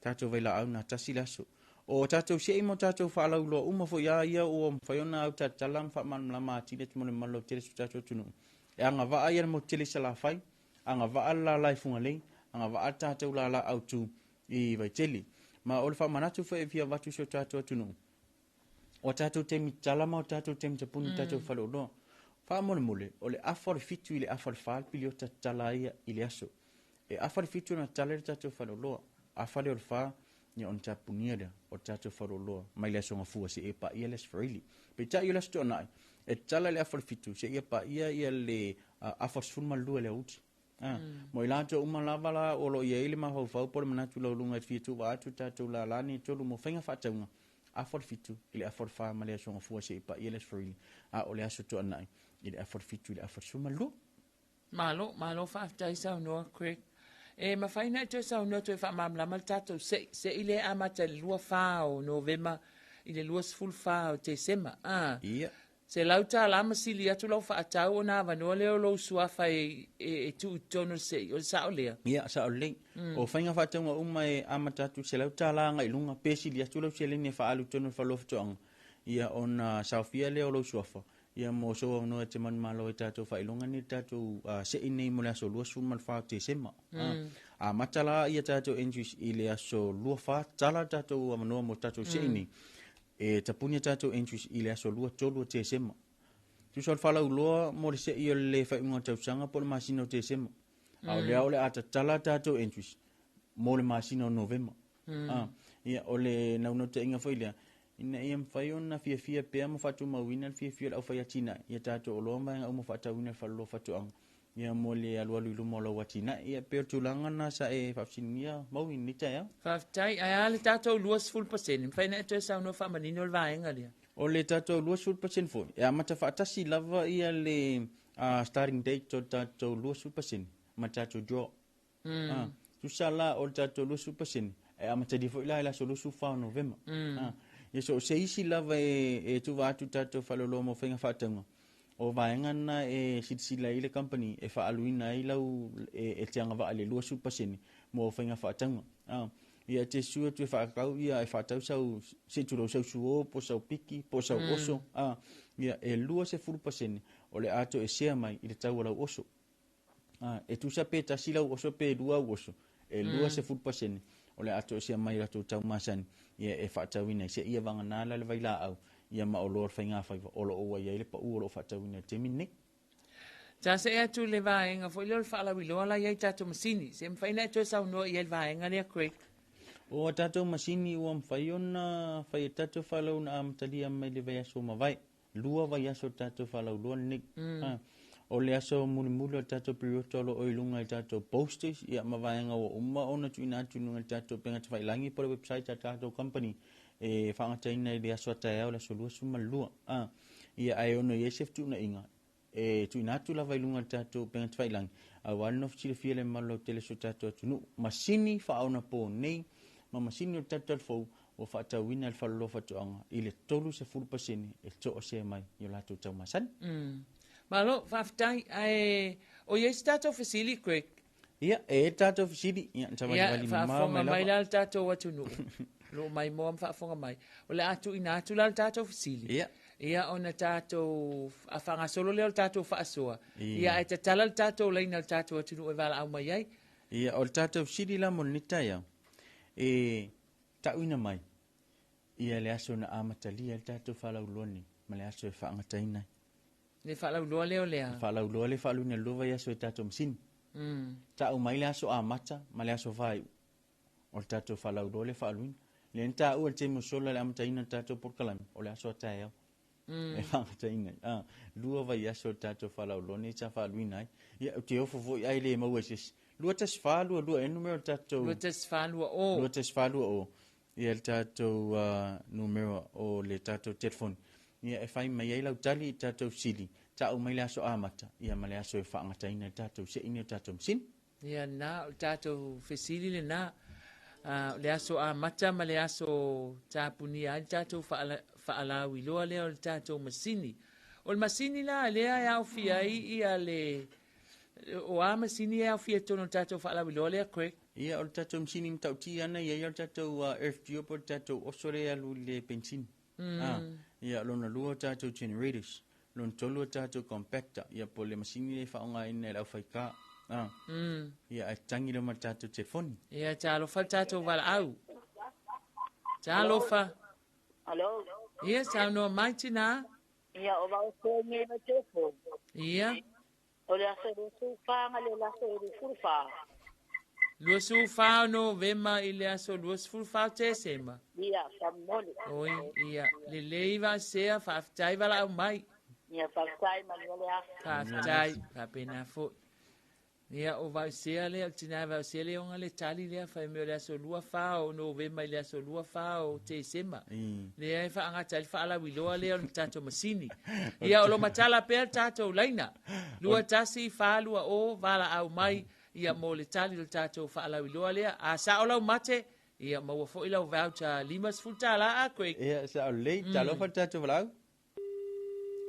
tatu vela au na tasira so o tatou se mo tatou fa la ulo uma fo ia o faiona au tatalam fa man la mati le mo malo tele su tatou tunu e anga va ia mo tele sala fai anga va ala la funga le anga va tatou la au tu i vai tele ma o fa manatu fa via va tu so tatou tunu o tatou temi tala ma tatou temi te pun tatou fa lo fa mo mole o le afor fitu ile afor fal pilio tatala ia ile aso e afor fitu na tala tatou fa lo afale o fa ni on tapunia da o tatou faroloa mai le songa fua se e pa ia les freely pe ta ia les tona e tala le afal fitu se e pa ia le afas fuma lu le uti mo ila to uma lava la o lo ia ile ma fa por manatu lo lunga fitu va tu tatou la lani to lu mo fenga fa taunga afal fitu ile afal fa mai le songa fua se e pa ia les freely o le aso to ana ile afal fitu ile afas fuma lu malo fa taisa no quick E mawhaina e sa unua tue whaamamlama le tātou se ile amata le lua wha o Novema i le lua sfulu wha o te sema. Ia. Se lau tā lama sili atu lau wha atau o nā vanua leo lau suafa e tu tono se o sa o lea. Ia, sa o lea. O whainga whatonga uma e amata atu se lau tā la ngai lunga pesili atu lau se lene wha alu tono wha lofa toanga. Ia on Saufia leo lau suafa. Ia mo so no te man malo e tatou whailonga ni tatou se inei mo le aso lua sumal wha te sema. A matala ia tatou entries i le aso lua wha tala tatou amanoa mo tatou se inei. E tapunia tatou entries i le aso lua tolu te sema. Tu sol whala uloa mo le se i o le whainga tausanga po le masina o te sema. A o le au le ata tala tatou entries mo le masina o Novema. Ia o le naunau te inga whailea. Ina ia mwhai ona fia pia mo whatu mawina fia lau whai atina. Ia tātou o loa mai au mo whatu wina whalo whatu ang. Ia mo le alualu ilu mo lau atina. Ia peo tūlanga na sa e whafsinia mawin nita ia. Whaftai, ai ale tātou luas full percent. Mwhai na eto e sau no whamanino le vaenga lia. O le tātou luas full percent fo. Ia mata whaatasi lava ia le starting date o tātou luas full percent. Ma tātou draw. Tusala o tātou luas full percent. E amata di fo ila ila so lusu whao Novema. Ia so se isi lava e tu watu tatou whalolo mo whainga whaatanga. O vaenga na e sitisila i le company e whaaluina i lau e teanga wa ale lua supaseni mo whainga whaatanga. Ia te sua tu e whaakau ia e whaatau sau se turo sau suo, po sau piki, po sau oso. Ia e lua se furupaseni o le ato e sea mai i le tau lau oso. E tu sa pe tasi lau oso pe lua oso. E lua se furupaseni. O le ato sia mai rato tau masani ia e whaatawina se ia wanga nāla le waila au ia ma o lor whainga whaiva o lo oa ia le pa ua lo whaatawina te mini. Ta se atu le vaenga fo ilo le whaalawi loa la iai tato masini se mwhaina atu e sau noa ia le vaenga lea Craig. O tato masini ua mwhaiona whai tato whalau na amatalia mai le vai aso mawai lua vai aso tato whalau loa nik. O le aso mulimulu a tatou periotolo o ilunga i tatou posters ia mawaenga o uma ona tuina atu nunga i tatou penga te whailangi po le website a tatou company e whaangataina i le aso ataya o le aso lua sumalua. Ia ai ono iesef tuna inga e tuina atu la wailunga i tatou penga te whailangi a wano fitile fia le malo tele so tatou atunu masini whaona po nei ma masini o tatou alfou o whaatawina le whalolo whatuanga i le tolu se furupaseni e toa se mai i o latou tau masani. Malo, whaftai, o yes tato fasili, Craig. Ia, e tato fasili. Ia, whaafonga mai la tato watu nu. Lo mai moa whaafonga mai. O le atu ina atu la tato fasili. Ia. Ia, ona tato, awhanga solo leo tato whaasoa. Ia, e tatala tato leina tato watu nu e wala au mai ai. Ia, o tato fasili la monita ia. E, tauina mai. Ia, le aso na amatalia tato whalau loni. Ma le aso e whaangatainai. Le whalau loa leo lea. Whalau loa le whalu na lova yaso e tato msini. Ta au mai le aso a mata, ma le aso vai. O le tato whalau loa le whaluina. Le nta ua te musola le amata ina tato porkalami. O le aso a tae au. E whangata ina. Lua vai yaso tato whalau loa ne ta whaluina ai. Ia te ofo voi ai le mau esis. Lua tas whalua, lua e numero tato. Lua tas whalua o. Lua tas whalua o. Ia le tato numero o le tato telefoni. Ia e whai mai eilau tali i tātou sili. Ta au mai le aso amata. Ia ma le aso e whaangataina tātou se ini o tātou msin. Ia nā, tātou whesili le nā. Le aso amata ma le aso tāpuni ai tātou whaalawi loa leo le tātou masini. O le masini la lea e au fia ia le... O a masini e au fia tono tātou whaalawi loa lea Craig. Ia o le tātou msini mtauti ana ia o tātou FGO po tātou osore alu le pensini. Ia lona lua tātou generators, lona tolu tātou compactor, ia po le masini le whaonga ina e lau whaika. Ia e tangi le ma tātou telefoni. Ia tā alofa tātou wala au. Tā alofa. Alo. Ia sa no mai tina. Ia o wau kōngi na telefoni. Ia. O le asa rusu whanga le laso e rusu whanga. Luasu whao no vema i le aso luasu whao te sema. Ia, whamole. Oi, ia. Le leiva sea whaftai wala au mai. Ia, whaftai manuale asa. Whaftai, whapena fo. Ia, o vau sea le, tina vau sea le onga le tali lea whai meo le aso lua whao no vema i le aso lua whao te sema. Le ai whaangata i whaala wiloa lea o tato masini. Ia, o lo matala pēr tato laina. Lua tasi whaalua o wala au mai. ia mo le tali le tātou whaalauiloa lea. A sa o lau mate, ia maua fo ilau voucher 5 tala a koe. Ia, sa o lei, talo fa tātou walau?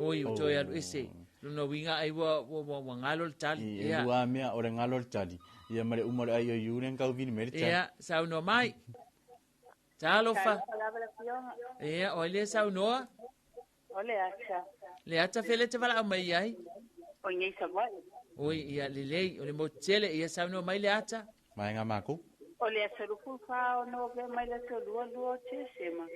Oi, o toi alu ese. Luna winga ai wa ngalo le tali. Ia, lua mea o le ngalo le tali. Ia mare umare ai o iuren kau vini mere tali. Ia, sau no mai. Talo fa. Ia, o le sau noa. O le ata. Le ata fele te wala au mai ai. O ngei sa wai. Oi, ia lelei, o le motele, ia sau noa mai le ata. Mai ngā mākou. O le asaruku whao no ve mai le to lua te sema.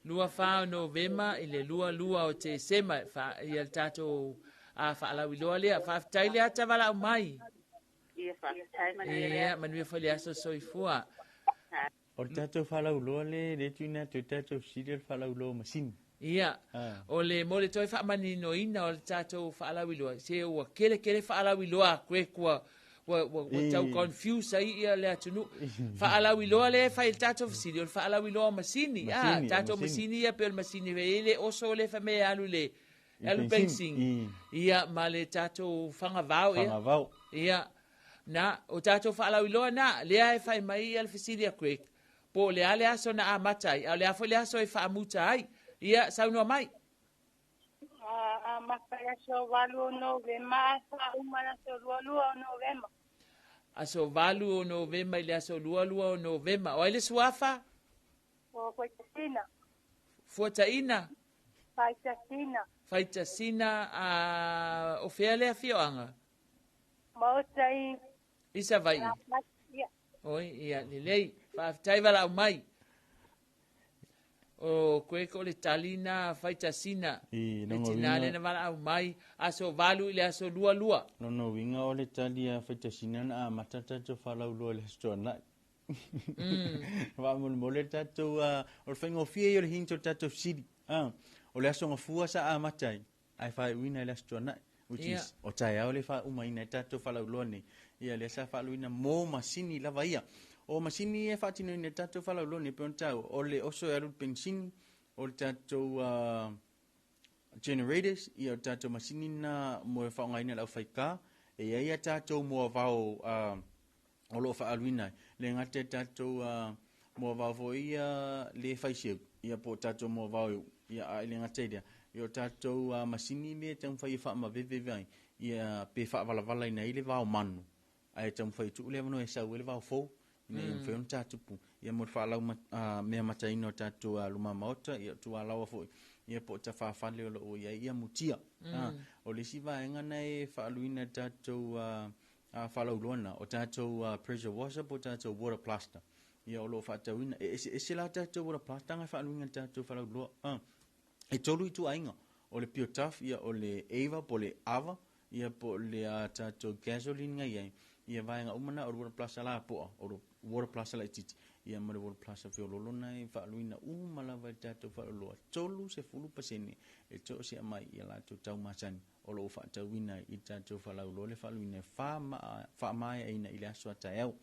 Lua whao Novema i le lua o te sema i al tātou a whaalauiloa lea. Whaafitai le ata wala au mai. Ia whaafitai mani lea. Ia, manuia whale aso soifua. O tātou whalauloa le tuina tu tātou sirial whalauloa masini. Ia, o le mo le toi whaamani no ina o le tātou whaalauiloa. Se ua kele whaalauiloa koe kua tau confuse ai ia le atunu. Whaalauiloa le whai le tātou fasiri o le whaalauiloa masini. Tātou masini ia pe o le masini veile oso le whame alu le alu bensing. Ia, ma le tātou whangavau. Whangavau. Ia, na, o tātou whaalauiloa na, lea e whai mai ia le fasiri a koe. Po le ale aso na a matai, a le afo le aso e whaamuta ai. Ia, saunua mai. Makaya so walu Novema, sa umana so lua Novema. Aso walu o Novema, ile aso lua o Novema. O ile suafa? O Fuataina. Fuataina? Faitasina, o fea lea fioanga? Mautai. Isa vai? Oi, ia, lilei. Whaafitai wala au mai. O koe ko le talina Faitasina. Le tinale na wala au mai. Aso valu ile aso lua. No winga o le talia Faitasina na matata to falau lua le stona. Wa mo le tato o fengo fie o le hinto tato sidi. O le aso ngafua sa a matai. Ai fai wina le stona. Which is o tai o le fa umaina tato falau lua ni. Ia le sa falu ina mo masini lava ia. O masini e fatino ina tato falau ni peontau. O le oso e alu pensini. O le tato generators. Ia o tato masini na mo e whaonga ina lau whaika. E ia tato mo vau o lo faalu ina. Le ngate tato mo vau fo ia le whaiseu. Ia po tato mo vau ia a le ngate ia. Ia tato masini le tang whai whaama vevevai. Ia pe whaawalavala ina ile vau manu. Ai tang whai tu le mano e sau ele vau fou. Ina i mwhewon tātupu. Ia mo whaalau mea mata ino tātou luma maota. Ia tu alawa fo. Ia po ta whaafale o lo ia mutia. O le siwa e ngana e whaaluina tātou whalau luana. O tātou pressure washer po tātou water plaster. Ia o lo whaatauina. E se la tātou water plaster ngai whaaluina tātou whalau lua. E tolu i tu ainga. O le Piotaf, ia o le Ava, po le Ava. Ia po le tātou gasoline ngai ai. Ia vaenga umana o water plaster la po. O water plaster la titi. Ia mare water plaster fio lolo nai whaaluina umala vai tātou whaaloloa. Tolu se fulu pasene. E to se amai ia la tau masani. O lo whaatauina i tātou whaalauloa le whaaluina. Whaamai aina i le aso ataiau.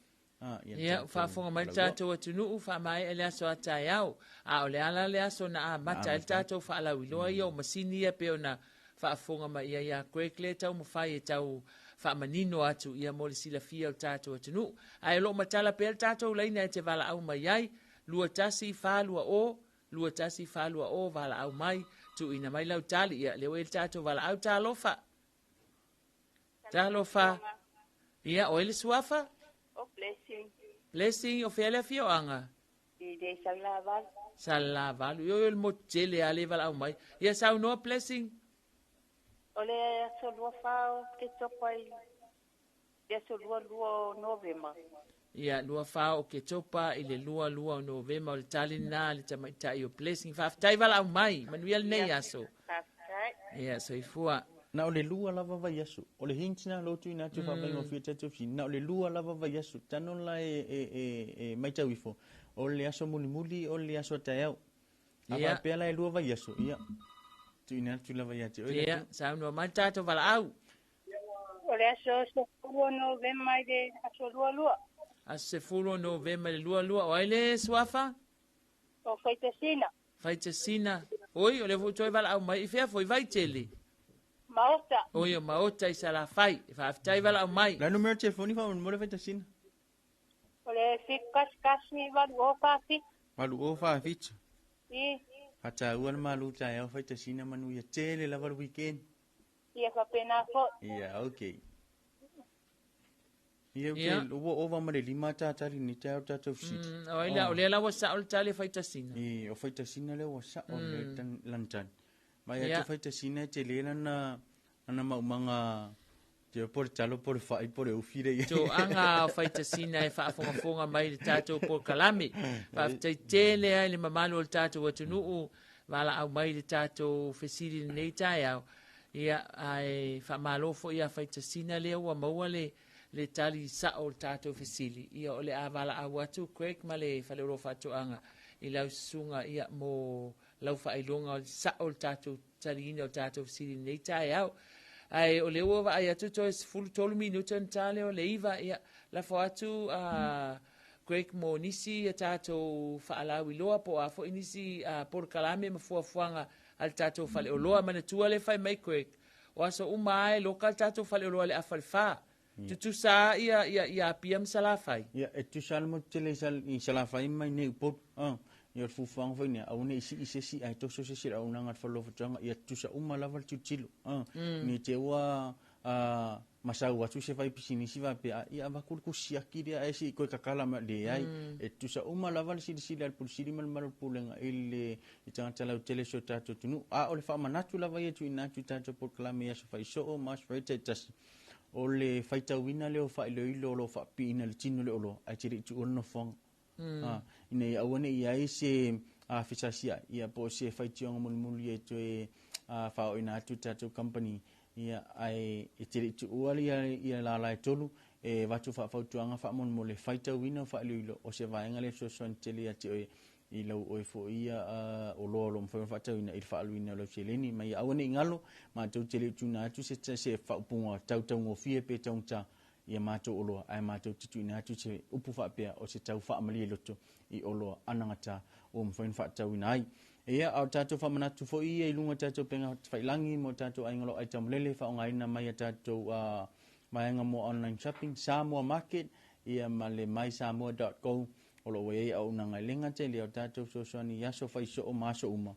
Ia, whaafonga mai tātou atunuu, whaamai e le aso ataiau. A o le ala le aso na a mata e tātou whaalauiloa ia o masini ia peo na whaafonga mai ia kwekle tau mawhai e tau whaamanino atu ia mo le sila fia o tātou atunuu. Ai lo matala pēr tātou leina e te wala au mai ai, lua tasi whaalua o wala au mai, tu ina mai lau tali ia, leo e tātou wala au tālofa. Tālofa. Ia, o ele suafa? O blessing. Blessing o fele fio anga. I de salaval. Salaval. Yo el motele ale vala au mai. Ia sau no blessing. Ole solua fao ke topai. Ia solua Novema. Ia lua fao ke topa ile lua Novema o le talina le tamaitai o blessing. Whaftai vala au mai. Manuel nei aso. Ia soifua. Na o le lua lava vai asu. O le hintina lotu ina tu whapenga o whiata tuwhi. Na o le lua lava vai asu. Tano la e maitau ifo. O le aso muli o le aso taiau. Awa pea la e lua vai asu. Ia. Tu ina tu lava iati. Ia. Sa unua mai tato wala au. O le aso se fulu Novema i de aso lua. Aso se fulu Novema i lua. O ele suafa? O Faitasina. Faitasina. Oi, o le futoi wala au mai. I fea foi vai tele. Maota. O ia maota i sala fai. Whaaftai wala au mai. La numero telefoni wha mo le fai tasina. O le fikasi walu o whaafi. Walu o whaafitsu. I. Hata ua na malu tai au fai tasina manu ia tele la walu weekend. Ia whapena fo. Ia, okay. Ia ke o wa mare lima tatari ni tau tatau sit. O ila o le la wasa o le tale fai tasina. I o fai tasina le wasa o le tan lantan. Mai atu fai tasina te le na ana maumanga te por talo por fai por eu fire. To anga fai tasina e fa fonga mai le tato por kalame. Fa te tele le mamalo le tato watunu wala au mai le tato fesiri nei tai au. Ia ai fa malo fo ia fai tasina le wa maua le tali sa o tato fesili ia ole avala awatu Craig male fale ro fatu anga i lau sunga ia mo lau fa ilonga o sa o tato tali ina o tato fesili nei tai au ai ole wa ai atu to is full tolu minuto tale o le iva ia la fatu Craig mo nisi tato fa ala wiloa po afo inisi por kalame mo fuanga al tato fale o loa mana tua le fai mai Craig o aso umai local tato fale o loa le afalfa tu sa ia piam salafai ia tu sal mo tele sal i salafai mai ne pot ia fu fang foi ne au ne si ai to so se au nanga falo fotanga ia tu sa uma lava tu chilo ni te wa masau wa tu se vai pisini si va pe ia va kur kusia kiria ai si ko kakala ma le ai tu sa uma lava si al pulsiri mal pulenga ile i tanga tala tele so tato tunu ole fa manatu lava ia tu ina tu tato por klame ia so fai so mas fai tas o le faita wina leo fa ilo lo fa pina le tino le olo ai tiri tu ono fong ina ia wane ia ise fisasia ia po se faiti on mulmuli e to fa o ina tu tato company ia ai tiri tu wali ia la tolu e watu fa tu anga fa mon mo le faita wina fa ilo o se va ngale so son tele ati i lau oi fo ia o lo mfa fa tau ina il fa aluina lo cheleni mai awane ngalo ma tau tele tuna tu se fa punga tau ngo fie pe tau ta ia ma tau olo ai ma tau titu ina tu se upu fa pe o se tau fa amali loto i olo anangata o mfa fa tau ina ai ia au tatu fa mana tu fo ia ilunga tatu penga failangi mo tatu ai ngalo ai tamlele fa ngai na mai tatu mai ngamo online shopping Samoa market ia male maisamoa.co olo we au nanga lenga te le tato so so ni yaso fai so o maso uma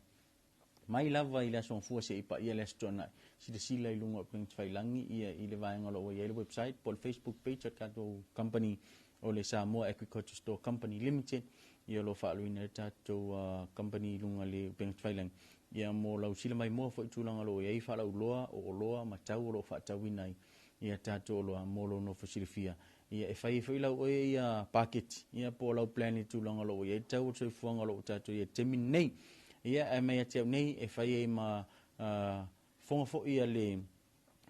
mai lava ila son fu se ipa ia lestona si de sila ilunga peng fai langi ia ile vai ngolo we ile website pol Facebook page tato company o le Samoa Agriculture Store Company Limited ia lo fa luina tato company lunga le peng fai lang ia mo lau sila mai mo fo tulanga lo ia fa lau loa o loa matau lo fa tawinai ia tato lo amolo no fasilifia ia e fai la o ia packet ia po la plan tu longa lo ia tau so fuanga lo tatu ia terminate ia e mai te nei e fai ma fonga fo ia le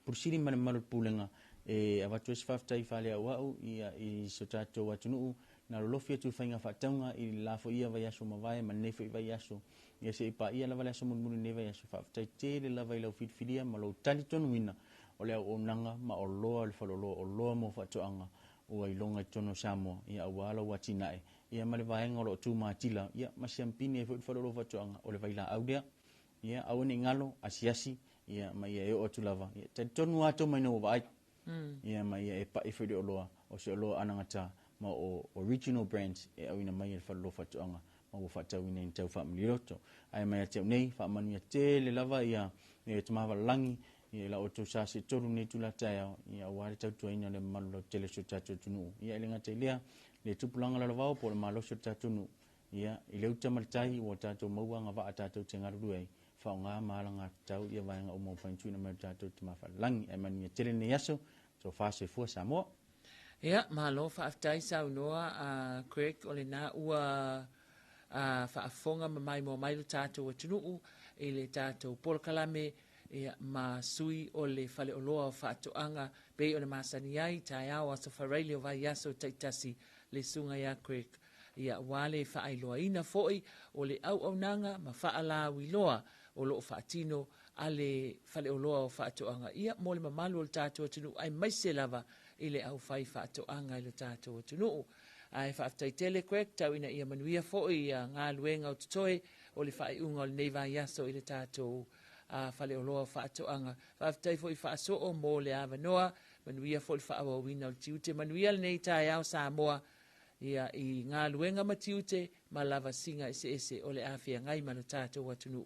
pursiri man mal pulenga e ava tu sfaftai fale wa ia i so tatu watunu na lo fia tu fainga fatanga i la fo ia vai aso ma vai man nei fo vai aso ia se pa ia la vai aso mun nei vai aso faftai te le la vai lo fit filia ma lo taliton wina o le o nanga ma o loa le falolo o loa mo fatoanga o ai longa tono Samoa ia wala watina ia male vaenga lo tu matila ia masiampini e falolo fatoanga o le vaila audia ia awone ngalo asiasi ia mai e o tulava ia te tonu ato mai no vai ia mai e pa e fede o loa o se loa anangata ma o original brands e awina mai e falolo fatoanga ma o fatawina in tau family roto ai mai te nei fa manu te le lava ia e tuma langi ia la oto sa se toru ne tula taia ia wale tau tuaina le malo tele so tatu tunu ia le ngata ilia le tupulanga la vao po le malo so tatu nu ia ile uta maltai o tatu mauanga va tatu tengaru duai fa nga malanga tau ia va nga o mo fantu na tatu tuma fa lang e mani tele ne yaso so fa se fu Samoa ia malo fa aftai sa noa a Craig ole na ua fa afonga mai mo mai tatu tunu ile tatu por kalame ia ma sui o le fale o loa o whaatoanga pe o le masani ai tai awa so whareili o vai aso taitasi le sunga ia Craig ia wale whaailoa ina foi o le au nanga ma whaala wiloa o lo whaatino a le fale o loa o whaatoanga ia mo le mamalu o le tātua tunu ai maise lava i le au whai whaatoanga i le tātua tunu ai whaaftai tele Craig tau ina ia manuia foi ia ngā luenga o tutoe o le whaai unga o le neiva iaso i le tātua a fale o loa whaatoanga. Whaftai fo I whaaso mo le awanoa, manuia fo I whaawawina o tiute, manuia le nei tae au Samoa, ia I ngā luenga matiute, ma lava singa ese o le awhia ngai manu tātou atunu.